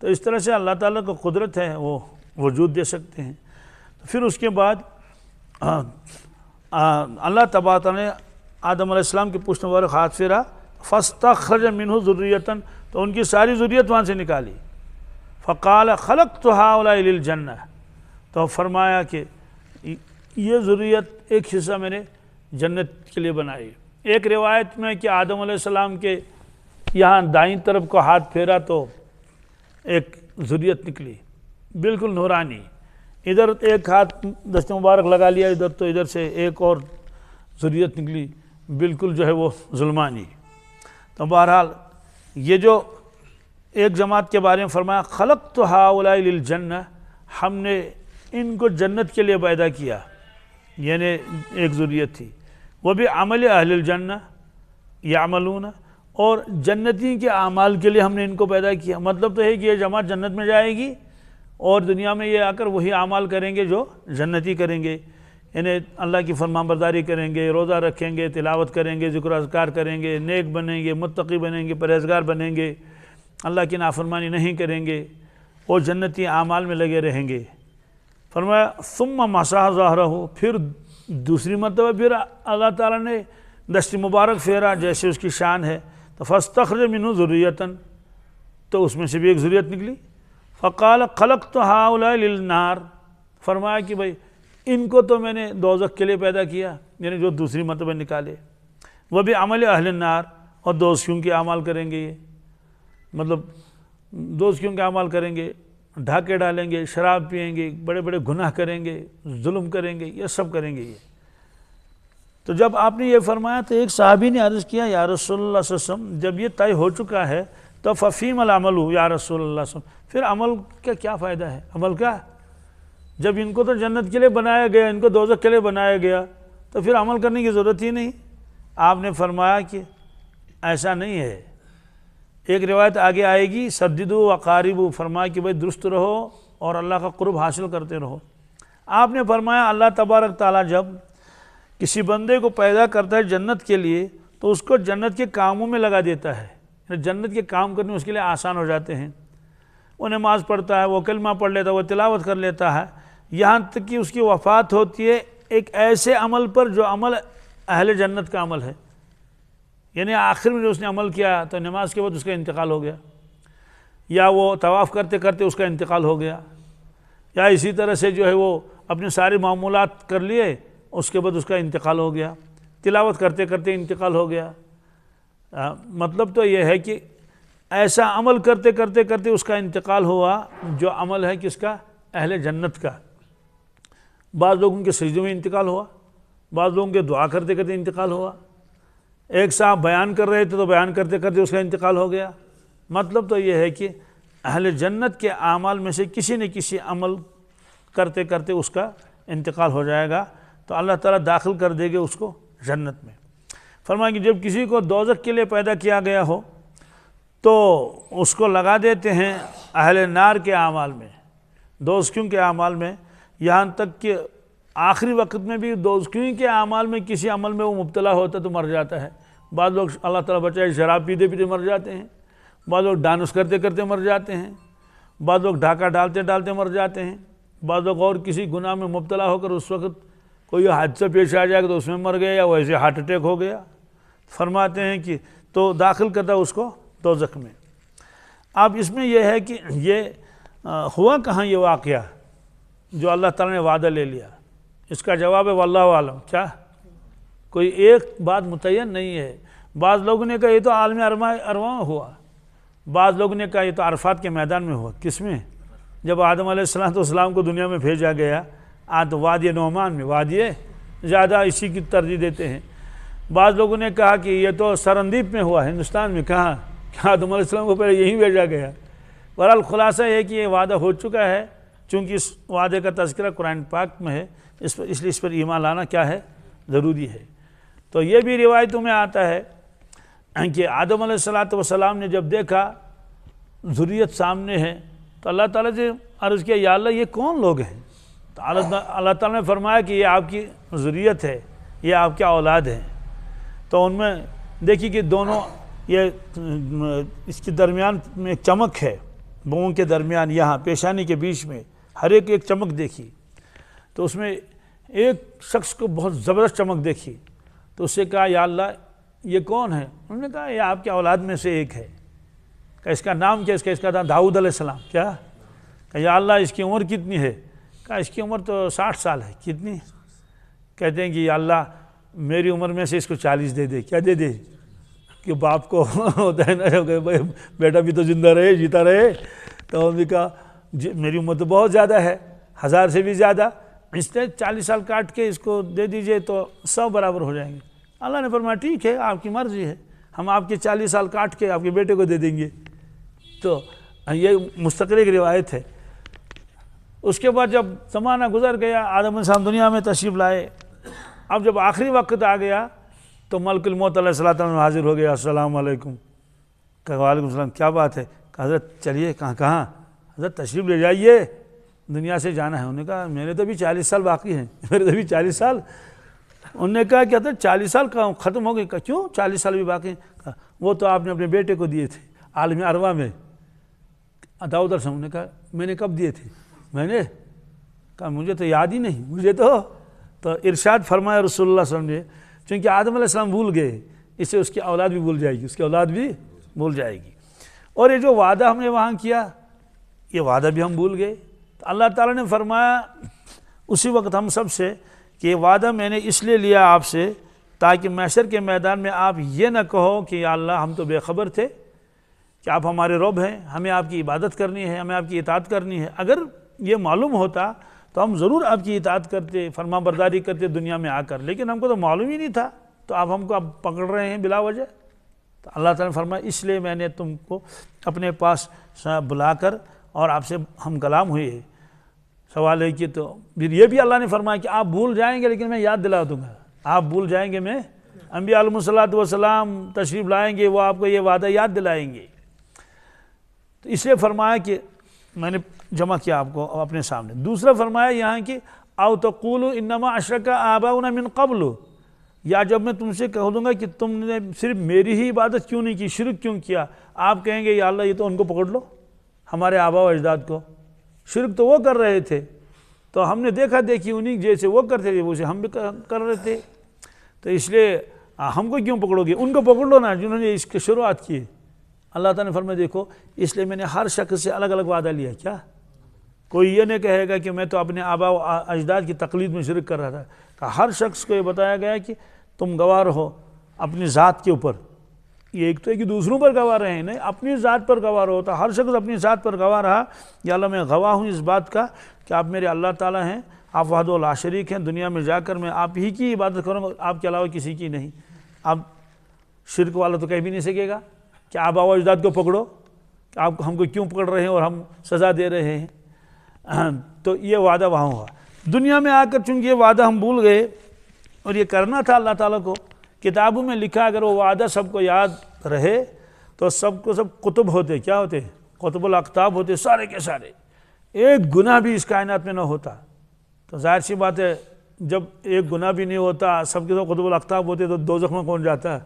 [SPEAKER 1] تو اس طرح سے اللہ تعالیٰ کو قدرت ہے، وہ وجود دے سکتے ہیں۔ پھر اس کے بعد اللہ تبارک نے آدم علیہ السلام کی پشت مبارک ہاتھ پھیرا، فاستخرج منہ ذریۃ، تو ان کی ساری ذریت وہاں سے نکالی۔ فقال خلقت هؤلاء للجنہ، تو فرمایا کہ یہ ذریت ایک حصہ میں نے جنت کے لیے بنائی۔ ایک روایت میں کہ آدم علیہ السلام کے یہاں دائیں طرف کو ہاتھ پھیرا تو ایک ذریت نکلی بالکل نورانی، ادھر ایک ہاتھ دست مبارک لگا لیا ادھر، تو ادھر سے ایک اور ذریت نکلی بالکل جو ہے وہ ظلمانی۔ تو بہرحال یہ جو ایک جماعت کے بارے میں فرمایا خلقت هؤلاء للجنہ، ہم نے ان کو جنت کے لیے پیدا کیا، یعنی ایک ذریت تھی۔ وہ بھی عمل اہل الجنہ یعملون، اور جنتی کے اعمال کے لیے ہم نے ان کو پیدا کیا۔ مطلب تو ہے کہ یہ جماعت جنت میں جائے گی اور دنیا میں یہ آ کر وہی اعمال کریں گے جو جنتی کریں گے، یعنی اللہ کی فرمان برداری کریں گے، روزہ رکھیں گے، تلاوت کریں گے، ذکر اذکار کریں گے، نیک بنیں گے، متقی بنیں گے، پرہیزگار بنیں گے، اللہ کی نافرمانی نہیں کریں گے، اور جنتی اعمال میں لگے رہیں گے۔ فرمایا ثم مسح ظہرہ، پھر دوسری مرتبہ پھر اللہ تعالیٰ نے دست مبارک پھیرا جیسے اس کی شان ہے، تو فاستخرج منہ ذریۃ، تو اس میں سے بھی ایک ذریت نکلی۔ فقال خلقت هؤلاء للنار، فرمایا کہ بھائی ان کو تو میں نے دوزخ کے لیے پیدا کیا، یعنی جو دوسری مرتبہ نکالے۔ وہ بھی عمل اہل النار، اور دوزخیوں کے اعمال کریں گے، یہ مطلب دوزخیوں کے اعمال کریں گے، ڈھاکے ڈالیں گے، شراب پئیں گے، بڑے بڑے گناہ کریں گے، ظلم کریں گے، یہ سب کریں گے یہ۔ تو جب آپ نے یہ فرمایا تو ایک صحابی نے عرض کیا یا رسول اللہ صلی اللہ علیہ وسلم، جب یہ طے ہو چکا ہے تو ففیم العمل یا رسول اللہ صلی اللہ علیہ وسلم، پھر عمل کا کیا فائدہ ہے؟ عمل کا جب ان کو تو جنت کے لیے بنایا گیا، ان کو دوزخ کے لیے بنایا گیا، تو پھر عمل کرنے کی ضرورت ہی نہیں۔ آپ نے فرمایا کہ ایسا نہیں ہے۔ ایک روایت آگے آئے گی سددو وقاربو، فرمایا کہ بھائی درست رہو اور اللہ کا قرب حاصل کرتے رہو۔ آپ نے فرمایا اللہ تبارک تعالیٰ جب کسی بندے کو پیدا کرتا ہے جنت کے لیے تو اس کو جنت کے کاموں میں لگا دیتا ہے، جنت کے کام کرنے اس کے لیے آسان ہو جاتے ہیں۔ وہ نماز پڑھتا ہے، وہ کلمہ پڑھ لیتا ہے، وہ تلاوت کر لیتا ہے، یہاں تک کہ اس کی وفات ہوتی ہے ایک ایسے عمل پر جو عمل اہل جنت کا عمل ہے، یعنی آخر میں جو اس نے عمل کیا تو نماز کے بعد اس کا انتقال ہو گیا، یا وہ طواف کرتے کرتے اس کا انتقال ہو گیا، یا اسی طرح سے جو ہے وہ اپنے سارے معمولات کر لیے اس کے بعد اس کا انتقال ہو گیا، تلاوت کرتے کرتے انتقال ہو گیا۔ مطلب تو یہ ہے کہ ایسا عمل کرتے کرتے کرتے اس کا انتقال ہوا جو عمل ہے کس کا؟ اہل جنت کا۔ بعض لوگوں کے سجدوں میں انتقال ہوا، بعض لوگوں کے دعا کرتے کرتے انتقال ہوا، ایک صاحب بیان کر رہے تھے تو بیان کرتے کرتے اس کا انتقال ہو گیا۔ مطلب تو یہ ہے کہ اہل جنت کے اعمال میں سے کسی نہ کسی عمل کرتے کرتے اس کا انتقال ہو جائے گا، تو اللہ تعالیٰ داخل کر دے گے اس کو جنت میں۔ فرمایا کہ جب کسی کو دوزخ کے لیے پیدا کیا گیا ہو تو اس کو لگا دیتے ہیں اہل نار کے اعمال میں، دوزخیوں کے اعمال میں، یہاں تک کہ آخری وقت میں بھی دوزخیوں کے اعمال میں کسی عمل میں وہ مبتلا ہوتا تو مر جاتا ہے۔ بعض لوگ اللہ تعالیٰ بچائے شراب پیتے پیتے مر جاتے ہیں، بعض لوگ ڈانس کرتے کرتے مر جاتے ہیں، بعض لوگ ڈھاکہ ڈالتے ڈالتے مر جاتے ہیں، بعض لوگ اور کسی گناہ میں مبتلا ہو کر اس وقت کوئی حادثہ پیش آ جائے گا تو اس میں مر گیا، یا ویسے ہارٹ اٹیک ہو گیا۔ فرماتے ہیں کہ تو داخل کرتا اس کو دوزخ میں۔ اب اس میں یہ ہے کہ یہ ہوا کہاں یہ واقعہ جو اللہ تعالیٰ نے وعدہ لے لیا؟ اس کا جواب ہے واللہ عالم، کیا کوئی ایک بات متعین نہیں ہے۔ بعض لوگوں نے کہا یہ تو عالم ارواح میں ہوا، بعض لوگوں نے کہا یہ تو عرفات کے میدان میں ہوا۔ کس میں؟ جب آدم علیہ السلام کو دنیا میں بھیجا گیا، وادی نعمان میں، وادی زیادہ اسی کی ترجیح دیتے ہیں، بعض لوگوں نے کہا کہ یہ تو سرندیپ میں ہوا، ہندوستان میں کہاں، کہ آدم علیہ السلام کو پہلے یہیں بھیجا گیا۔ بہرحال خلاصہ یہ کہ یہ وعدہ ہو چکا ہے، چونکہ اس وعدے کا تذکرہ قرآن پاک میں ہے، اس لیے اس پر ایمان لانا کیا ہے، ضروری ہے۔ تو یہ بھی روایتوں میں آتا ہے کہ آدم علیہ السلام نے جب دیکھا ذریت سامنے ہے تو اللہ تعالیٰ سے عرض کیا، یا اللہ یہ کون لوگ ہیں؟ تو اللہ تعالیٰ نے فرمایا کہ یہ آپ کی ذریت ہے، یہ آپ کیا اولاد ہیں۔ تو ان میں دیکھیے کہ دونوں یہ اس کے درمیان میں ایک چمک ہے، بونوں کے درمیان یہاں پیشانی کے بیچ میں ہر ایک چمک دیکھی، تو اس میں ایک شخص کو بہت زبردست چمک دیکھی، تو اس سے کہا یا اللہ یہ کون ہے؟ انہوں نے کہا یہ آپ کے اولاد میں سے ایک ہے۔ کہ اس کا نام کیا؟ اس کا نام داؤد علیہ السلام۔ کیا کہ یا اللہ اس کی عمر کتنی ہے؟ کہا اس کی عمر تو 60 سال ہے۔ کتنی؟ کہتے ہیں کہ یا اللہ میری عمر میں سے اس کو 40 دے دے۔ کیا دے دے؟ کہ باپ کو ہوتا ہے نا کہ بیٹا بھی تو زندہ رہے، جیتا رہے۔ تو انہوں نے کہا میری عمر تو بہت زیادہ ہے، 1000 سے بھی زیادہ، اس نے 40 سال کاٹ کے اس کو دے دیجئے تو 100 برابر ہو جائیں گے۔ اللہ نے فرمایا ٹھیک ہے، آپ کی مرضی ہے، ہم آپ کے 40 سال کاٹ کے آپ کے بیٹے کو دے دیں گے۔ تو یہ مستقل ایک روایت ہے۔ اس کے بعد جب زمانہ گزر گیا، آدم علیہ السلام دنیا میں تشریف لائے، اب جب آخری وقت آ گیا تو ملک الموت علیہ السلام حاضر ہو گیا۔ السلام علیکم۔ کہا وعلیکم السلام، کیا بات ہے؟ کہا حضرت چلیے، کہاں؟ حضرت تشریف لے جائیے، دنیا سے جانا ہے۔ انہوں نے کہا میرے تو بھی 40 سال باقی ہیں، میرے تو بھی 40 سال۔ انہوں نے کہا کہ حضرت 40 سال ختم ہو گئے؟ کہا کیوں 40 سال بھی باقی ہیں؟ کہا وہ تو آپ نے اپنے بیٹے کو دیے تھے عالم ارواح میں، داؤد علیہ السلام نے کہا میں نے کب دیے تھے؟ میں نے کہا مجھے تو یاد ہی نہیں، مجھے تو ارشاد فرمایا رسول اللہ صلی اللہ علیہ وسلم نے، چونکہ آدم علیہ السلام بھول گئے، اس سے اس کی اولاد بھی بھول جائے گی، اس کی اولاد بھی بھول جائے گی۔ اور یہ جو وعدہ ہم نے وہاں کیا، یہ وعدہ بھی ہم بھول گئے۔ تو اللہ تعالیٰ نے فرمایا اسی وقت ہم سب سے کہ یہ وعدہ میں نے اس لیے لیا آپ سے تاکہ محشر کے میدان میں آپ یہ نہ کہو کہ یا اللہ ہم تو بے خبر تھے کہ آپ ہمارے رب ہیں، ہمیں آپ کی عبادت کرنی ہے، ہمیں آپ کی اطاعت کرنی ہے۔ اگر یہ معلوم ہوتا تو ہم ضرور آپ کی اطاعت کرتے، فرما برداری کرتے دنیا میں آ کر، لیکن ہم کو تو معلوم ہی نہیں تھا، تو آپ ہم کو اب پکڑ رہے ہیں بلا وجہ۔ تو اللہ تعالیٰ نے فرمایا اس لیے میں نے تم کو اپنے پاس بلا کر اور آپ سے ہم کلام ہوئے۔ سوال ہے کہ تو پھر یہ بھی اللہ نے فرمایا کہ آپ بھول جائیں گے لیکن میں یاد دلا دوں گا، آپ بھول جائیں گے، میں انبیاء علیہ الصلوۃ والسلام تشریف لائیں گے، وہ آپ کو یہ وعدہ یاد دلائیں گے۔ تو اس لیے فرمایا کہ میں نے جمع کیا آپ کو اپنے سامنے۔ دوسرا فرمایا یہاں کہ او تقولوا انما اشرک آباؤنا من قبل، یا جب میں تم سے کہہ دوں گا کہ تم نے صرف میری ہی عبادت کیوں نہیں کی، شرک کیوں کیا، آپ کہیں گے یا اللہ یہ تو ان کو پکڑ لو، ہمارے آباء و اجداد کو، شرک تو وہ کر رہے تھے تو ہم نے دیکھا دیکھی انہیں جیسے وہ کرتے تھے ویسے ہم بھی کر رہے تھے، تو اس لیے ہم کو کیوں پکڑو گے، ان کو پکڑ لو نا جنہوں نے اس کی شروعات کی۔ اللہ تعالیٰ نے فرمایا دیکھو اس لیے میں نے ہر شخص سے الگ الگ وعدہ لیا۔ کیا کوئی یہ نہیں کہے گا کہ میں تو اپنے آباء و اجداد کی تقلید میں شرک کر رہا تھا، کہ ہر شخص کو یہ بتایا گیا کہ تم گواہ رہو اپنی ذات کے اوپر، یہ ایک تو ہے کہ دوسروں پر گواہ رہے ہیں، نہیں اپنی ذات پر گواہ رہو، تو ہر شخص اپنی ذات پر گواہ رہا یا اللہ میں گواہ ہوں اس بات کا کہ آپ میرے اللہ تعالیٰ ہیں، آپ وحدہ لا شریک ہیں، دنیا میں جا کر میں آپ ہی کی عبادت کروں گا، آپ کے علاوہ کسی کی نہیں۔ اب شرک والا تو کہہ بھی نہیں سکے گا کہ آباء و اجداد کو پکڑو، کہ آپ ہم کو کیوں پکڑ رہے ہیں اور ہم سزا دے رہے ہیں۔ تو یہ وعدہ وہاں ہوا۔ دنیا میں آ کر چونکہ یہ وعدہ ہم بھول گئے اور یہ کرنا تھا اللہ تعالیٰ کو، کتابوں میں لکھا اگر وہ وعدہ سب کو یاد رہے تو سب کو سب قطب ہوتے، کیا ہوتے؟ قطب الاقطاب ہوتے، سارے کے سارے، ایک گناہ بھی اس کائنات میں نہ ہوتا۔ تو ظاہر سی بات ہے جب ایک گناہ بھی نہیں ہوتا، سب کے سب قطب الاقطاب ہوتے تو دوزخ میں کون جاتا ہے؟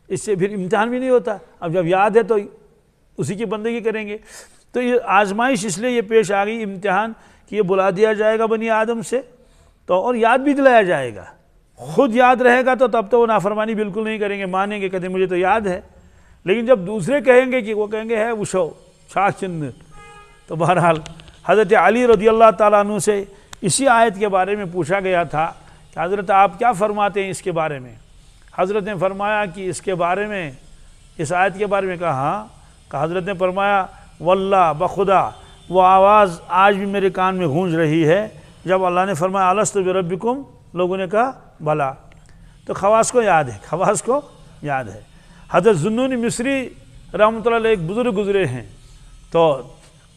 [SPEAKER 1] اس سے پھر امتحان بھی نہیں ہوتا۔ اب جب یاد ہے تو اسی کی بندگی کریں گے۔ تو یہ آزمائش اس لیے یہ پیش آ گئی، امتحان، کہ یہ بلا دیا جائے گا بنی آدم سے تو اور یاد بھی دلایا جائے گا۔ خود یاد رہے گا تو تب تو وہ نافرمانی بالکل نہیں کریں گے، مانیں گے، کہتے ہیں مجھے تو یاد ہے۔ لیکن جب دوسرے کہیں گے کہ وہ کہیں گے ہے وشو شاہ چند۔ تو بہرحال حضرت علی رضی اللہ تعالیٰ عنہ سے اسی آیت کے بارے میں پوچھا گیا تھا کہ حضرت آپ کیا فرماتے ہیں اس کے بارے میں؟ حضرت نے فرمایا کہ اس کے بارے میں، اس آیت کے بارے میں کہا ہاں، کہ حضرت نے فرمایا واللہ بخدا وہ آواز آج بھی میرے کان میں گونج رہی ہے جب اللہ نے فرمایا الست بربکم، لوگوں نے کہا بلا، تو خواص کو یاد ہے، خواص کو یاد ہے۔ حضرت ذوالنون مصری رحمۃ اللہ علیہ ایک بزرگ گزرے ہیں، تو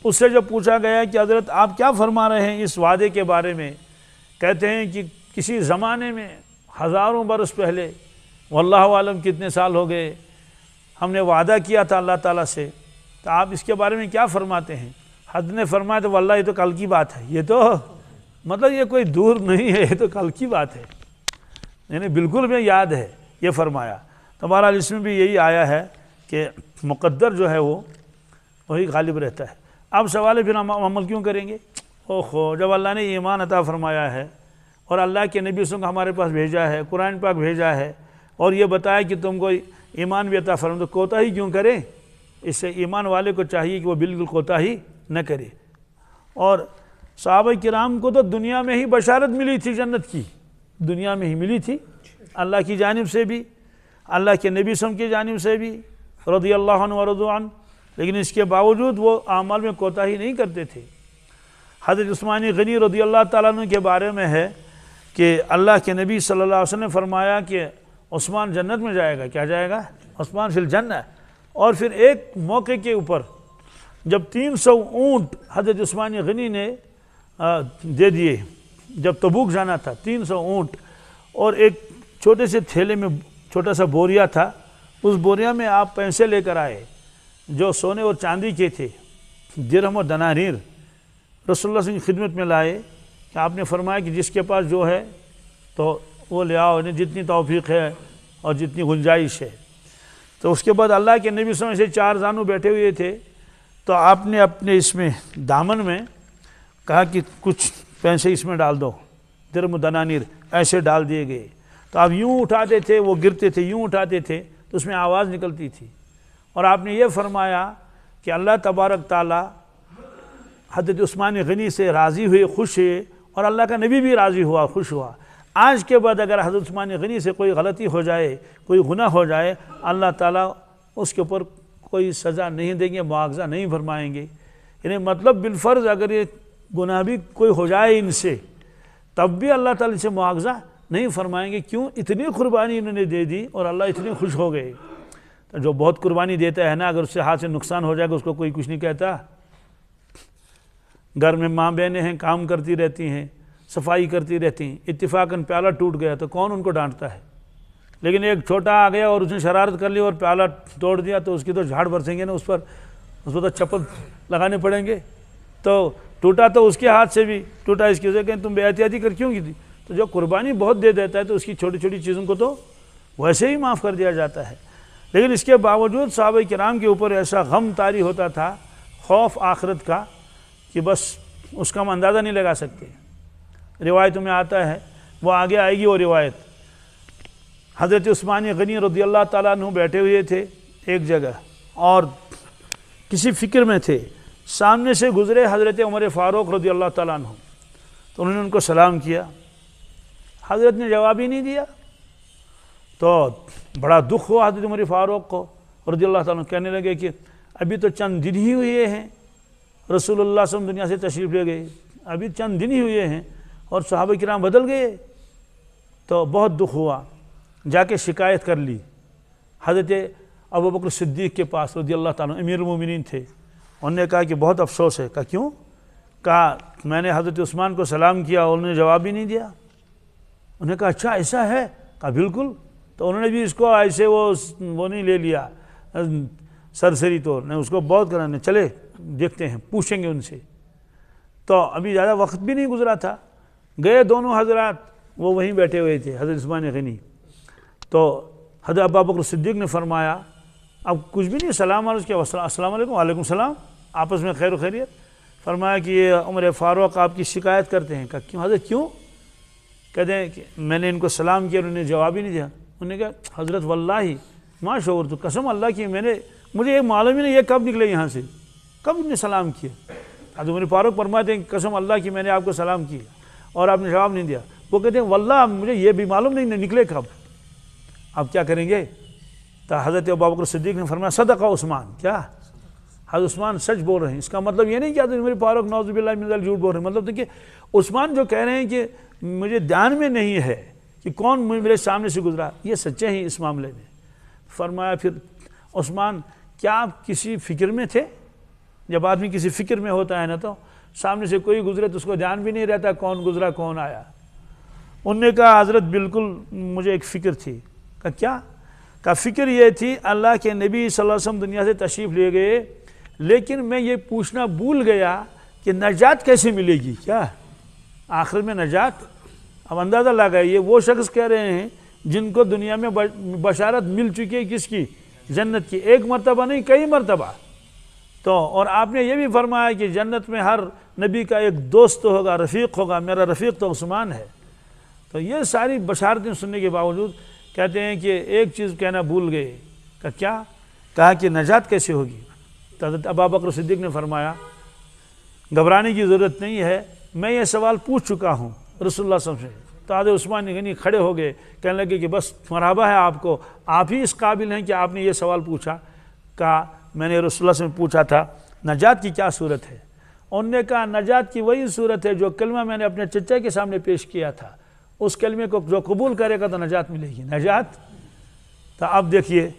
[SPEAKER 1] اس سے جب پوچھا گیا کہ حضرت آپ کیا فرما رہے ہیں اس وعدے کے بارے میں، کہتے ہیں کہ کسی زمانے میں ہزاروں برس پہلے، واللہ عالم کتنے سال ہو گئے، ہم نے وعدہ کیا تھا اللہ تعالیٰ سے، تو آپ اس کے بارے میں کیا فرماتے ہیں؟ حضرت نے فرمایا تو واللہ یہ تو کل کی بات ہے، یہ تو مطلب یہ کوئی دور نہیں ہے، یہ تو کل کی بات ہے، یعنی بالکل میں یاد ہے یہ فرمایا۔ تو بہرحال اس میں بھی یہی آیا ہے کہ مقدر جو ہے وہ وہی غالب رہتا ہے۔ اب سوال ہے پھر ہم عمل کیوں کریں گے؟ اوہو، جب اللہ نے ایمان عطا فرمایا ہے اور اللہ کے نبی صلی اللہ علیہ وسلم کو ہمارے پاس بھیجا ہے، قرآن پاک بھیجا ہے اور یہ بتایا کہ تم کو ایمان بھی عطا فرمایا، تو کوتاہی کیوں کریں؟ اس سے ایمان والے کو چاہیے کہ وہ بالکل کوتاہی نہ کرے۔ اور صحابہ کرام کو تو دنیا میں ہی بشارت ملی تھی جنت کی، دنیا میں ہی ملی تھی، اللہ کی جانب سے بھی، اللہ کے نبی صلی اللہ علیہ وسلم کی جانب سے بھی، رضی اللہ عنہ ورضوا عنہ، لیکن اس کے باوجود وہ اعمال میں کوتاہی نہیں کرتے تھے۔ حضرت عثمان غنی رضی اللہ تعالیٰ عنہ کے بارے میں ہے کہ اللہ کے نبی صلی اللہ علیہ وسلم نے فرمایا کہ عثمان جنت میں جائے گا، کیا جائے گا؟ عثمان فی الجنہ۔ اور پھر ایک موقع کے اوپر جب 300 اونٹ حضرت عثمان غنی نے دے دیے، جب تبوک جانا تھا، 300 اونٹ اور ایک چھوٹے سے تھیلے میں چھوٹا سا بوریا تھا، اس بوریا میں آپ پیسے لے کر آئے جو سونے اور چاندی کے تھے، درہم اور دنانیر، رسول اللہ صلی اللہ علیہ وسلم کی خدمت میں لائے کہ آپ نے فرمایا کہ جس کے پاس جو ہے تو وہ لے آؤ، جتنی توفیق ہے اور جتنی گنجائش ہے۔ تو اس کے بعد اللہ کے نبی صلی اللہ علیہ وسلم سے 4 زانو بیٹھے ہوئے تھے، تو آپ نے اپنے اس میں دامن میں کہا کہ کچھ پیسے اس میں ڈال دو، درہم و دنانیر ایسے ڈال دیے گئے۔ تو آپ یوں اٹھاتے تھے وہ گرتے تھے، یوں اٹھاتے تھے تو اس میں آواز نکلتی تھی، اور آپ نے یہ فرمایا کہ اللہ تبارک تعالیٰ حضرت عثمان غنی سے راضی ہوئے، خوش ہوئے، اور اللہ کا نبی بھی راضی ہوا، خوش ہوا۔ آج کے بعد اگر حضرت عثمان غنی سے کوئی غلطی ہو جائے، کوئی گناہ ہو جائے، اللہ تعالیٰ اس کے اوپر کوئی سزا نہیں دیں گے، معاوضہ نہیں فرمائیں گے۔ یعنی مطلب بالفرض اگر یہ گناہ بھی کوئی ہو جائے ان سے، تب بھی اللہ تعالیٰ سے معاوضہ نہیں فرمائیں گے۔ کیوں؟ اتنی قربانی انہوں نے دے دی اور اللہ اتنے خوش ہو گئے۔ تو جو بہت قربانی دیتا ہے نا، اگر اس سے ہاتھ سے نقصان ہو جائے گا اس کو کوئی کچھ نہیں کہتا۔ گھر میں ماں بہنیں ہیں، کام کرتی رہتی ہیں، صفائی کرتی رہتی ہیں، اتفاقاً پیالہ ٹوٹ گیا تو کون ان کو ڈانٹتا ہے؟ لیکن ایک چھوٹا آ گیا اور اس نے شرارت کر لی اور پیالہ توڑ دیا تو اس کی تو جھاڑ برسیں گے نا، اس پر تو چپل لگانے پڑیں گے۔ تو ٹوٹا تو اس کے ہاتھ سے بھی ٹوٹا، اس کی وجہ کہ تم بے احتیاطی کر کیوں کی تھی؟ تو جو قربانی بہت دے دیتا ہے تو اس کی چھوٹی چھوٹی چیزوں کو تو ویسے ہی معاف کر دیا جاتا ہے۔ لیکن اس کے باوجود صحابہ کرام کے اوپر ایسا غم طاری ہوتا تھا، خوف آخرت کا، کہ بس اس کا ہم اندازہ نہیں لگا سکتے۔ روایتوں میں آتا ہے، وہ آگے آئے گی وہ روایت، حضرت عثمان غنی رضی اللہ تعالیٰ عنہ بیٹھے ہوئے تھے ایک جگہ اور کسی فکر میں تھے، سامنے سے گزرے حضرت عمر فاروق رضی اللہ تعالیٰ عنہ، تو انہوں نے ان کو سلام کیا، حضرت نے جواب ہی نہیں دیا۔ تو بڑا دکھ ہوا حضرت عمر فاروق کو رضی اللہ تعالیٰ عنہ، کہنے لگے کہ ابھی تو چند دن ہی ہوئے ہیں رسول اللہ صلی اللہ علیہ وسلم دنیا سے تشریف لے گئے، ابھی چند دن ہی ہوئے ہیں اور صحابہ کرام بدل گئے۔ تو بہت دکھ ہوا، جا کے شکایت کر لی حضرت ابوبکر صدیق کے پاس رضی اللہ تعالیٰ عنہ، امیر المومنین تھے۔ انہوں نے کہا کہ بہت افسوس ہے۔ کہا کیوں؟ کہا میں نے حضرت عثمان کو سلام کیا اور انہوں نے جواب ہی نہیں دیا۔ انہوں نے کہا اچھا ایسا ہے؟ کہا بالکل۔ تو انہوں نے بھی اس کو ایسے وہ نہیں لے لیا سرسری طور، نہیں اس کو بہت کرانے، چلے دیکھتے ہیں، پوچھیں گے ان سے۔ تو ابھی زیادہ وقت بھی نہیں گزرا تھا، گئے دونوں حضرات، وہ وہیں بیٹھے ہوئے تھے حضرت عثمان غنی۔ تو حضرت ابوبکر صدیق نے فرمایا، اب کچھ بھی نہیں، سلام علیکم کیا، السلام علیکم، وعلیکم السلام، آپس میں خیر و خیریت۔ فرمایا کہ یہ عمر فاروق آپ کی شکایت کرتے ہیں۔ کہا کیوں حضرت، کیوں؟ کہتے ہیں کہ میں نے ان کو سلام کیا، انہوں نے جواب ہی نہیں دیا۔ انہوں نے کہا حضرت واللہ ما شعور، تو قسم اللہ کی مجھے یہ معلوم ہی نہیں یہ کب نکلے یہاں سے، کب انہوں نے سلام کیا۔ حضرت عمر فاروق فرماتے ہیں قسم اللہ کی میں نے آپ کو سلام کیا اور آپ نے جواب نہیں دیا۔ وہ کہتے ہیں واللہ مجھے یہ بھی معلوم نہیں نکلے کب، اب کیا کریں گے؟ تو حضرت ابوبکر صدیق نے فرمایا صدق عثمان، کیا حضرت عثمان سچ بول رہے ہیں۔ اس کا مطلب یہ نہیں کہ حضرت عمر فاروق نعوذ باللہ من ذلک جھوٹ بول رہے ہیں، مطلب کہ عثمان جو کہہ رہے ہیں کہ مجھے دھیان میں نہیں ہے کہ کون میرے سامنے سے گزرا، یہ سچے ہیں اس معاملے میں۔ فرمایا پھر عثمان کیا آپ کسی فکر میں تھے؟ جب آدمی کسی فکر میں ہوتا ہے نا تو سامنے سے کوئی گزرے تو اس کو دھیان بھی نہیں رہتا کون گزرا کون آیا۔ انہوں نے کہا حضرت بالکل مجھے ایک فکر تھی۔ کہا کیا؟ کہا فکر یہ تھی اللہ کے نبی صلی اللہ علیہ وسلم دنیا سے تشریف لے گئے، لیکن میں یہ پوچھنا بھول گیا کہ نجات کیسے ملے گی، کیا آخر میں نجات؟ اب اندازہ لگا یہ وہ شخص کہہ رہے ہیں جن کو دنیا میں بشارت مل چکی ہے کس کی؟ جنت کی، ایک مرتبہ نہیں کئی مرتبہ۔ تو اور آپ نے یہ بھی فرمایا کہ جنت میں ہر نبی کا ایک دوست ہوگا، رفیق ہوگا، میرا رفیق تو عثمان ہے۔ تو یہ ساری بشارتیں سننے کے باوجود کہتے ہیں کہ ایک چیز کہنا بھول گئے۔ کہ کیا؟ کہا کہ نجات کیسے ہوگی؟ تو حضرت ابوبکر صدیق نے فرمایا گھبرانے کی ضرورت نہیں ہے، میں یہ سوال پوچھ چکا ہوں رسول اللہ صلی اللہ علیہ وسلم سے۔ تو حضرت عثمان غنی کھڑے ہو گئے، کہنے لگے کہ بس مرحبا ہے آپ کو، آپ ہی اس قابل ہیں کہ آپ نے یہ سوال پوچھا۔ کہا میں نے رسول اللہ سے پوچھا تھا نجات کی کیا صورت ہے؟ انہوں نے کہا نجات کی وہی صورت ہے جو کلمہ میں نے اپنے چچا کے سامنے پیش کیا تھا، اس کلمے کو جو قبول کرے گا تو نجات ملے گی۔ نجات تو اب دیکھیے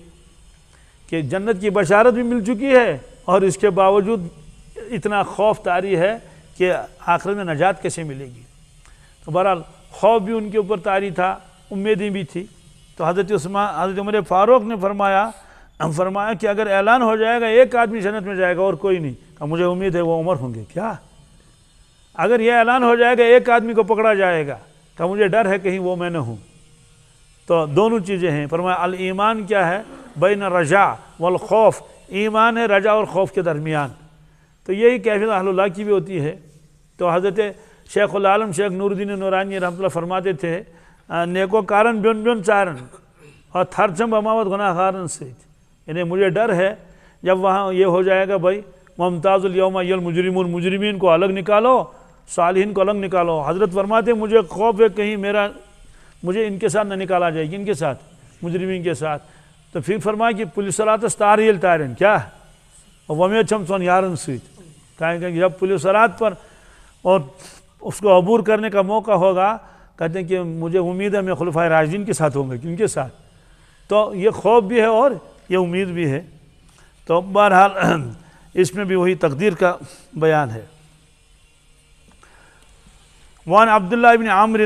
[SPEAKER 1] کہ جنت کی بشارت بھی مل چکی ہے اور اس کے باوجود اتنا خوف طاری ہے کہ آخر میں نجات کیسے ملے گی۔ تو بہرحال خوف بھی ان کے اوپر طاری تھا، امیدیں بھی تھی۔ تو حضرت عمر فاروق نے فرمایا کہ اگر اعلان ہو جائے گا ایک آدمی جنت میں جائے گا اور کوئی نہیں، کہ مجھے امید ہے وہ عمر ہوں گے۔ کیا اگر یہ اعلان ہو جائے گا ایک آدمی کو پکڑا جائے گا، کہ مجھے ڈر ہے کہیں وہ میں نہ ہوں۔ تو دونوں چیزیں ہیں۔ فرمایا الایمان کیا ہے؟ بین الرجاء والخوف، ایمان ہے رجا اور خوف کے درمیان۔ تو یہی کیفیت اہل اللہ کی بھی ہوتی ہے۔ تو حضرت شیخ العالم شیخ نور الدین نورانی رحمۃ اللہ فرماتے تھے نیکو کارن بیون بیون چارن اور تھرچم بماوت گناہ خارن سے، یعنی مجھے ڈر ہے جب وہاں یہ ہو جائے گا بھائی ممتاز الیوم المجرمون، مجرمین کو الگ نکالو صالحین کو الگ نکالو۔ حضرت فرماتے ہیں مجھے خوف ہے کہیں مجھے ان کے ساتھ نہ نکالا جائے گی، ان کے ساتھ مجرمین کے ساتھ۔ تو پھر فرمایا کہ پولیس رات تاریل تارن کیا ومی چھم سون یارن سیت، کہ جب پولیس رات پر اور اس کو عبور کرنے کا موقع ہوگا، کہتے ہیں کہ مجھے امید ہے میں خلفائے راشدین کے ساتھ ہوں گا، ان کے ساتھ۔ تو یہ خوف بھی ہے اور یہ امید بھی ہے۔ تو بہرحال اس میں بھی وہی تقدیر کا بیان ہے۔ وعن عبداللہ بن عامر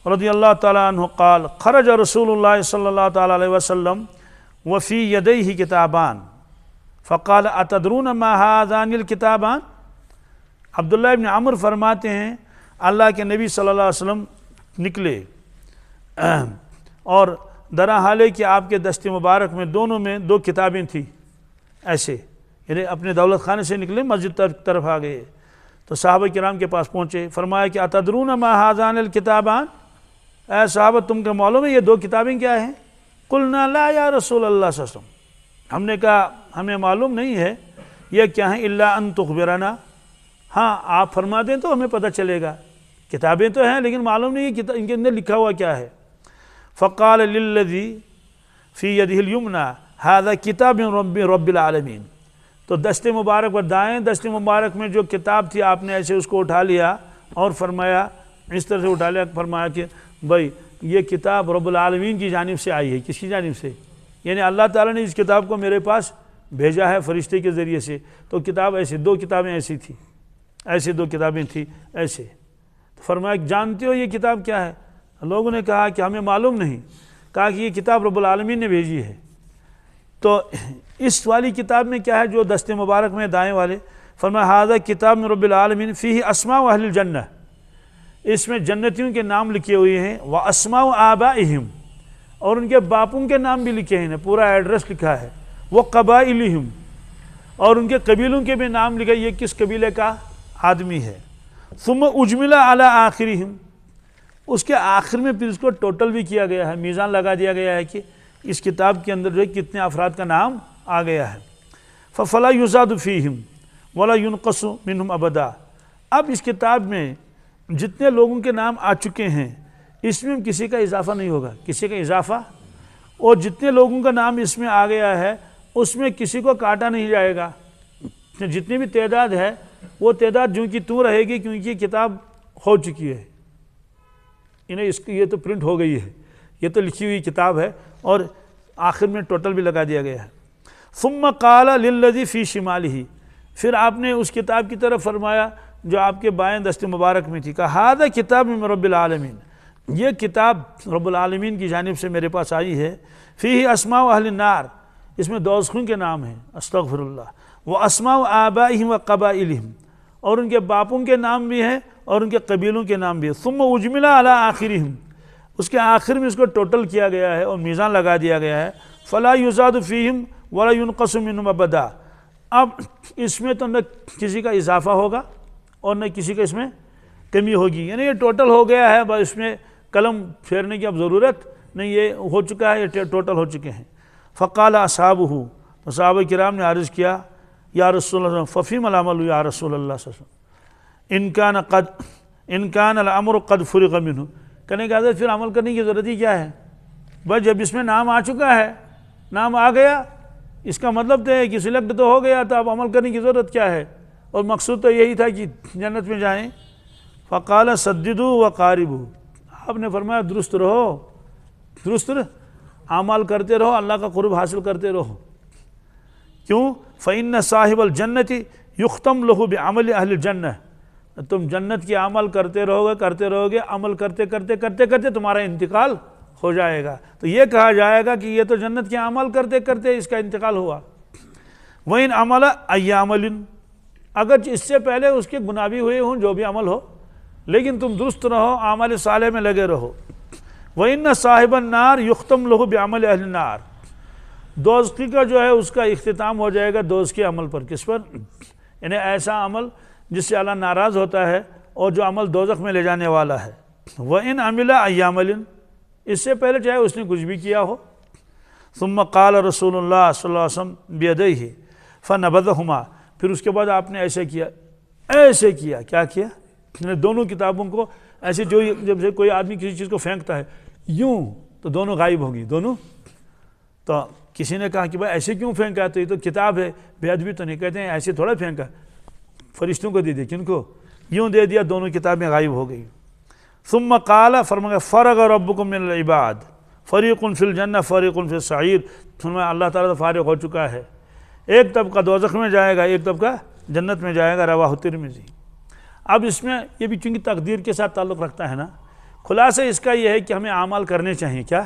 [SPEAKER 1] رضی اللہ تعالیٰ عنہ قال خرج رسول اللہ صلی اللہ تعالیٰ علیہ وسلم وفی یدیہ کتابان فقال اتدرون ما هذان الکتابان۔ عبداللہ ابن عمر فرماتے ہیں اللہ کے نبی صلی اللہ علیہ وسلم نکلے اور درا حالے کہ آپ کے دست مبارک میں دونوں میں دو کتابیں تھیں، ایسے یعنی اپنے دولت خانے سے نکلے مسجد طرف آ گئے۔ تو صحابہ کرام کے پاس پہنچے، فرمایا کہ اتدرون ما هذان الکتابان، اے صحابہ تم کو معلوم ہے یہ دو کتابیں کیا ہیں؟ قلنا لا یا رسول اللہ صلی اللہ علیہ وسلم، ہم نے کہا ہمیں معلوم نہیں ہے یہ کیا ہیں، الا ان تخبرنا، ہاں آپ فرما دیں تو ہمیں پتہ چلے گا، کتابیں تو ہیں لیکن معلوم نہیں ہے ان کے اندر لکھا ہوا کیا ہے۔ فقال للذی فی یدہ الیمنی ھذا کتاب من رب العالمین، تو دست مبارک و دائیں دست مبارک میں جو کتاب تھی آپ نے ایسے اس کو اٹھا لیا اور فرمایا اس طرح سے اٹھا لیا، فرمایا کہ بھائی یہ کتاب رب العالمین کی جانب سے آئی ہے۔ کس کی جانب سے؟ یعنی اللہ تعالیٰ نے اس کتاب کو میرے پاس بھیجا ہے فرشتے کے ذریعے سے۔ تو کتاب ایسے دو کتابیں ایسی تھی، ایسے دو کتابیں تھیں ایسے۔ تو فرمایا جانتے ہو یہ کتاب کیا ہے؟ لوگوں نے کہا کہ ہمیں معلوم نہیں، کہا کہ یہ کتاب رب العالمین نے بھیجی ہے۔ تو اس والی کتاب میں کیا ہے جو دست مبارک میں دائیں والے؟ فرمایا ھذا کتاب من رب العالمین فیہ اسماء اہل الجنہ، اس میں جنتیوں کے نام لکھے ہوئے ہیں، واسماء آبائہم، اور ان کے باپوں کے نام بھی لکھے ہیں، پورا ایڈریس لکھا ہے، وقبائلہم، اور ان کے قبیلوں کے بھی نام لکھا، یہ کس قبیلے کا آدمی ہے۔ ثم اجمل علی آخرہم، اس کے آخر میں پھر اس کو ٹوٹل بھی کیا گیا ہے، میزان لگا دیا گیا ہے کہ اس کتاب کے اندر جو ہے کتنے افراد کا نام آ گیا ہے۔ فَفَلَا يُزَادُ فِيهِمْ وَلَا يُنْقَصُ مِنْهُمْ أَبَدًا، اب اس کتاب میں جتنے لوگوں کے نام آ چکے ہیں اس میں کسی کا اضافہ نہیں ہوگا، کسی کا اضافہ، اور جتنے لوگوں کا نام اس میں آ گیا ہے اس میں کسی کو کاٹا نہیں جائے گا، جتنی بھی تعداد ہے وہ تعداد جو کہ تو رہے گی، کیونکہ یہ کتاب ہو چکی ہے۔ انہیں اس کی یہ تو پرنٹ ہو گئی ہے، یہ تو لکھی ہوئی کتاب ہے، اور آخر میں ٹوٹل بھی لگا دیا گیا ہے۔ ثم قال للذی فی شمالہ، پھر آپ نے اس کتاب کی طرف فرمایا جو آپ کے بائیں دست مبارک میں تھی، کہا ھذا کتاب من رب العالمین، یہ کتاب رب العالمین کی جانب سے میرے پاس آئی ہے، فیہ اسماء اہل النار، اس میں دوزخوں کے نام ہیں، استغفر اللہ، و اسماء آبائہم و قبائلہم، اور ان کے باپوں کے نام بھی ہیں اور ان کے قبیلوں کے نام بھی ہیں، ثم اجمل علی آخرہم، اس کے آخر میں اس کو ٹوٹل کیا گیا ہے اور میزان لگا دیا گیا ہے، فلا یزاد فیہم ولا ینقص منہم ابدا، اب اس میں تو نہ کسی کا اضافہ ہوگا اور نہ کسی کا اس میں کمی ہوگی، یعنی یہ ٹوٹل ہو گیا ہے، بس اس میں قلم پھیرنے کی اب ضرورت نہیں، یہ ہو چکا ہے، یہ ٹوٹل ہو چکے ہیں۔ فقال اصحابہ، تو صحابہ کرام نے عرض کیا یا رسول اللہ ففیم العمل یا رسول اللہ صلی اللہ علیہ وسلم ان کان الامر قد فرغ منہ، کہنے کہ حضرت پھر عمل کرنے کی ضرورت ہی کیا ہے، بس جب اس میں نام آ چکا ہے، نام آ گیا، اس کا مطلب تو ہے کہ سلیکٹ تو ہو گیا، تو اب عمل کرنے کی ضرورت کیا ہے، اور مقصود تو یہی تھا کہ جنت میں جائیں۔ فقال سددوا وقاربوا، آپ نے فرمایا درست رہو، درست اعمال کرتے رہو، اللہ کا قرب حاصل کرتے رہو، کیوں؟ فإن صاحب الجنت یختم لہ بعمل اہل الجنہ، تم جنت کے عمل کرتے رہو گے، عمل کرتے کرتے تمہارا انتقال ہو جائے گا، تو یہ کہا جائے گا کہ یہ تو جنت کے عمل کرتے کرتے اس کا انتقال ہوا۔ وَإِنْ عَمَلَ أَيَّ عَمَلٍ، اگر اس سے پہلے اس کے گناہ بھی ہوئے ہوں، جو بھی عمل ہو، لیکن تم درست رہو، اعمال صالح میں لگے رہو۔ وَإِنَّ صَاحِبَ النَّارِ يُخْتَمْ لَهُ بِعَمَلِ أَهْلِ النَّارِ، دوزخی کا جو ہے اس کا اختتام ہو جائے گا دوزخ کے عمل پر، کس پر؟ یعنی ایسا عمل جس سے اللہ ناراض ہوتا ہے اور جو عمل دوزخ میں لے جانے والا ہے۔ وَإِنْ عَمِلَ أَيَّ عَمَلٍ، اس سے پہلے چاہے اس نے کچھ بھی کیا ہو۔ ثم قال رسول اللہ صلی اللہ علیہ وسلم بیدیہ فنبذہما، پھر اس کے بعد آپ نے ایسے کیا، کیا کیا؟ دونوں کتابوں کو ایسے، جو جب سے کوئی آدمی کسی چیز کو پھینکتا ہے یوں تو دونوں غائب ہوں گی، دونوں۔ تو کسی نے کہا کہ بھائی ایسے کیوں پھینکا، تو یہ تو کتاب ہے، بے ادبی تو نہیں، کہتے ہیں ایسے تھوڑا پھینکا، فرشتوں کو دے دیا، کن کو؟ یوں دے دیا، دونوں کتابیں غائب ہو گئی۔ ثم قال، فرمایا فرغ ربکم من العباد فریق فی الجنہ فریق فی السعیر، فرمایا اللہ تعالیٰ تو فارغ ہو چکا ہے، ایک طبقہ دوزخ میں جائے گا، ایک طبقہ جنت میں جائے گا، رواہ ترمذی۔ اب اس میں یہ بھی چونکہ تقدیر کے ساتھ تعلق رکھتا ہے نا، خلاصہ اس کا یہ ہے کہ ہمیں اعمال کرنے چاہیے، کیا؟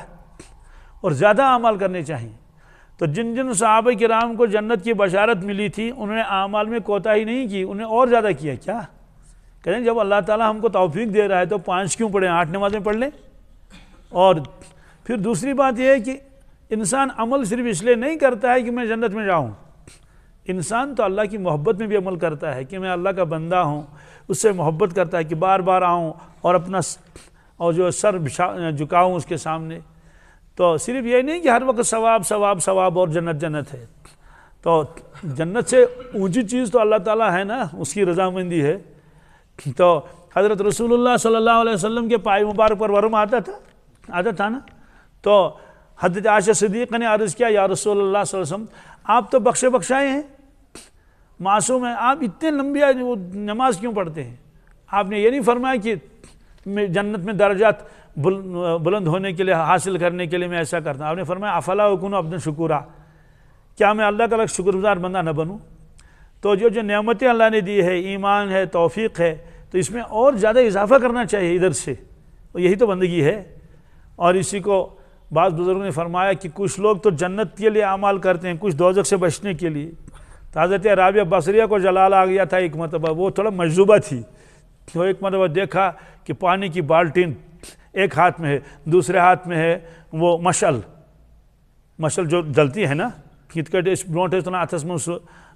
[SPEAKER 1] اور زیادہ اعمال کرنے چاہیے۔ تو جن صحابہ کرام کو جنت کی بشارت ملی تھی، انہوں نے اعمال میں کوتاہی نہیں کی، انہیں اور زیادہ کیا، کیا؟ کہتے ہیں جب اللہ تعالیٰ ہم کو توفیق دے رہا ہے تو 5 کیوں پڑھیں، 8 نمازیں پڑھ لیں۔ اور پھر دوسری بات یہ ہے کہ انسان عمل صرف اس لیے نہیں کرتا ہے کہ میں جنت میں جاؤں، انسان تو اللہ کی محبت میں بھی عمل کرتا ہے کہ میں اللہ کا بندہ ہوں، اس سے محبت کرتا ہے کہ بار بار آؤں اور اپنا اور جو سر جھکاؤں اس کے سامنے۔ تو صرف یہ نہیں کہ ہر وقت ثواب ثواب ثواب اور جنت جنت ہے، تو جنت سے اونچی چیز تو اللہ تعالیٰ ہے نا، اس کی رضامندی ہے۔ تو حضرت رسول اللہ صلی اللہ علیہ وسلم کے پائے مبارک پر ورم آتا تھا نا، تو حضرت عائشہ صدیقہ نے عرض کیا یا رسول اللہ صلی اللہ علیہ وسلم، آپ تو بخشے بخشائے ہیں، معصوم ہیں، آپ اتنے لمبی نماز کیوں پڑھتے ہیں؟ آپ نے یہ نہیں فرمایا کہ جنت میں درجات بلند ہونے کے لیے، حاصل کرنے کے لیے میں ایسا کرتا ہوں، آپ نے فرمایا افلا اکون عبدا شکورا، کیا میں اللہ کا شکر گزار بندہ نہ بنوں؟ تو جو نعمتیں اللہ نے دی ہے، ایمان ہے، توفیق ہے، تو اس میں اور زیادہ اضافہ کرنا چاہیے ادھر سے، یہی تو بندگی ہے۔ اور اسی کو بعض بزرگوں نے فرمایا کہ کچھ لوگ تو جنت کے لیے اعمال کرتے ہیں، کچھ دوزخ سے بچنے کے لیے۔ حضرت رابعہ بصریہ کو جلال آ گیا تھا ایک مرتبہ، وہ تھوڑا مجذوبہ تھی، تو ایک مرتبہ دیکھا کہ پانی کی بالٹین ایک ہاتھ میں ہے، دوسرے ہاتھ میں ہے وہ مشل جو جلتی ہے نا، اس برونٹ اتنا اتھس میں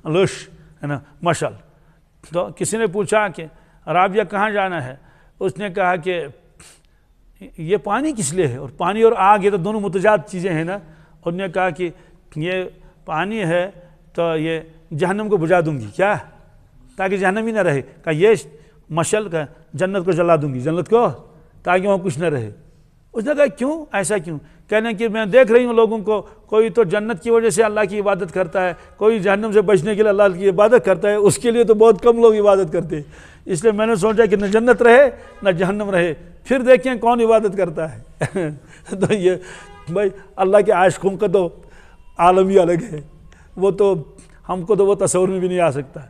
[SPEAKER 1] لش ہے نا، مشل۔ تو کسی نے پوچھا کہ رابعہ کہاں جانا ہے؟ اس نے کہا کہ یہ پانی کس لیے ہے، اور پانی اور آگ یہ تو دونوں متضاد چیزیں ہیں نا۔ اور نے کہا کہ یہ پانی ہے تو یہ جہنم کو بجھا دوں گی، کیا؟ تاکہ جہنم ہی نہ رہے۔ کہا یہ مشل کا جنت کو جلا دوں گی، جنت کو، تاکہ وہاں کچھ نہ رہے۔ اس نے کہا کیوں ایسا کیوں؟ کہنے کہ میں دیکھ رہی ہوں لوگوں کو، کوئی تو جنت کی وجہ سے اللہ کی عبادت کرتا ہے، کوئی جہنم سے بچنے کے لیے اللہ کی عبادت کرتا ہے، اس کے لیے تو بہت کم لوگ عبادت کرتے ہیں، اس لیے میں نے سوچا کہ نہ جنت رہے نہ جہنم رہے، پھر دیکھیں کون عبادت کرتا ہے۔ تو یہ بھائی اللہ کے عاشقوں کا تو عالم ہی الگ ہے، وہ تو ہم کو تو وہ تصور میں بھی نہیں آ سکتا۔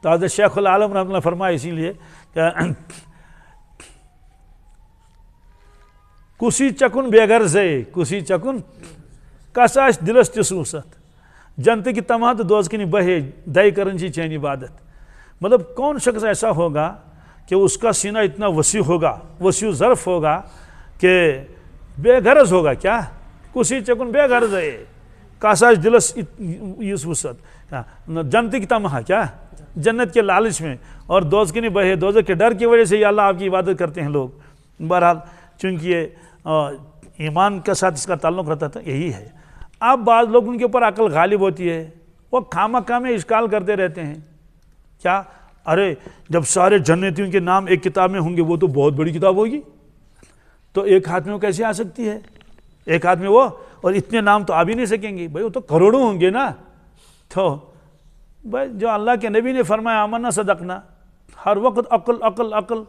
[SPEAKER 1] تو حضرت شیخ العالم رحمۃ اللہ فرمائے اسی لیے کہ کسی چکن بے غرض ہے، کسی چکن کساش دلس تسوست جنت کی تمام دوز کی بہے دئی کرن چی چین عبادت۔ مطلب کون شخص ایسا ہوگا کہ اس کا سینہ اتنا وسیع ہوگا، وسیع ظرف ہوگا کہ بے غرض ہوگا، کیا کسی چکن بے غرض ہے کاساش دلس اس وسط جنت کی تمہا، کیا جنت کے لالچ میں، اور دوز کی نہیں بہے دوزخ کے ڈر کی وجہ سے یہ اللہ آپ کی عبادت کرتے ہیں لوگ۔ بہرحال چونکہ یہ ایمان کے ساتھ اس کا تعلق رہتا تھا، یہی ہے۔ اب بعض لوگ ان کے اوپر عقل غالب ہوتی ہے، وہ خامخواہ میں اشکال کرتے رہتے ہیں، کیا ارے جب سارے جنتیوں کے نام ایک کتاب میں ہوں گے وہ تو بہت بڑی کتاب ہوگی، تو ایک ہاتھ میں وہ کیسے آ سکتی ہے؟ ایک ہاتھ میں وہ، اور اتنے نام تو آ بھی نہیں سکیں گے، بھائی وہ تو کروڑوں ہوں گے نا۔ تو بھائی جو اللہ کے نبی نے فرمایا آمنا صدقنا، ہر وقت عقل عقل عقل۔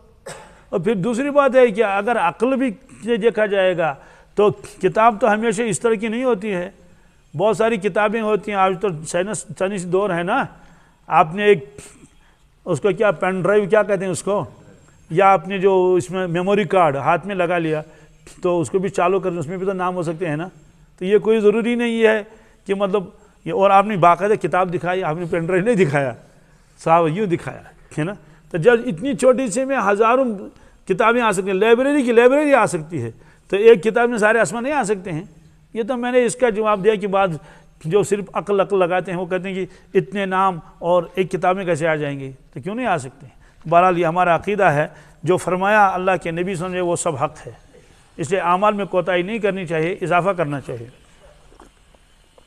[SPEAKER 1] اور پھر دوسری بات ہے کہ اگر عقل بھی دیکھا جائے گا تو کتاب تو ہمیشہ اس طرح کی نہیں ہوتی ہے، بہت ساری کتابیں ہوتی ہیں۔ آج تو سائنسی دور ہے نا، آپ نے ایک اس کو کیا پین ڈرائیو کیا کہتے ہیں اس کو، یا آپ نے جو اس میں میموری کارڈ ہاتھ میں لگا لیا تو اس کو بھی چالو کر، اس میں بھی تو نام ہو سکتے ہیں نا۔ تو یہ کوئی ضروری نہیں ہے کہ مطلب یہ، اور آپ نے باقاعدہ کتاب دکھائی، آپ نے پین ڈرائیو نہیں دکھایا، صاحب یوں دکھایا ہے نا۔ تو جب اتنی چھوٹی سی میں ہزاروں کتابیں آ سکتی ہیں، لائبریری کی لائبریری آ سکتی ہے، تو ایک کتاب میں سارے اسما نہیں آ سکتے ہیں۔ یہ تو میں نے اس کا جواب دیا کہ بعض جو صرف عقل لگاتے ہیں وہ کہتے ہیں کہ اتنے نام اور ایک کتاب میں کیسے آ جائیں گے، تو کیوں نہیں آ سکتے؟ بہرحال یہ ہمارا عقیدہ ہے، جو فرمایا اللہ کے نبی صلی اللہ علیہ وسلم نے وہ سب حق ہے، اس لیے اعمال میں کوتاہی نہیں کرنی چاہیے، اضافہ کرنا چاہیے۔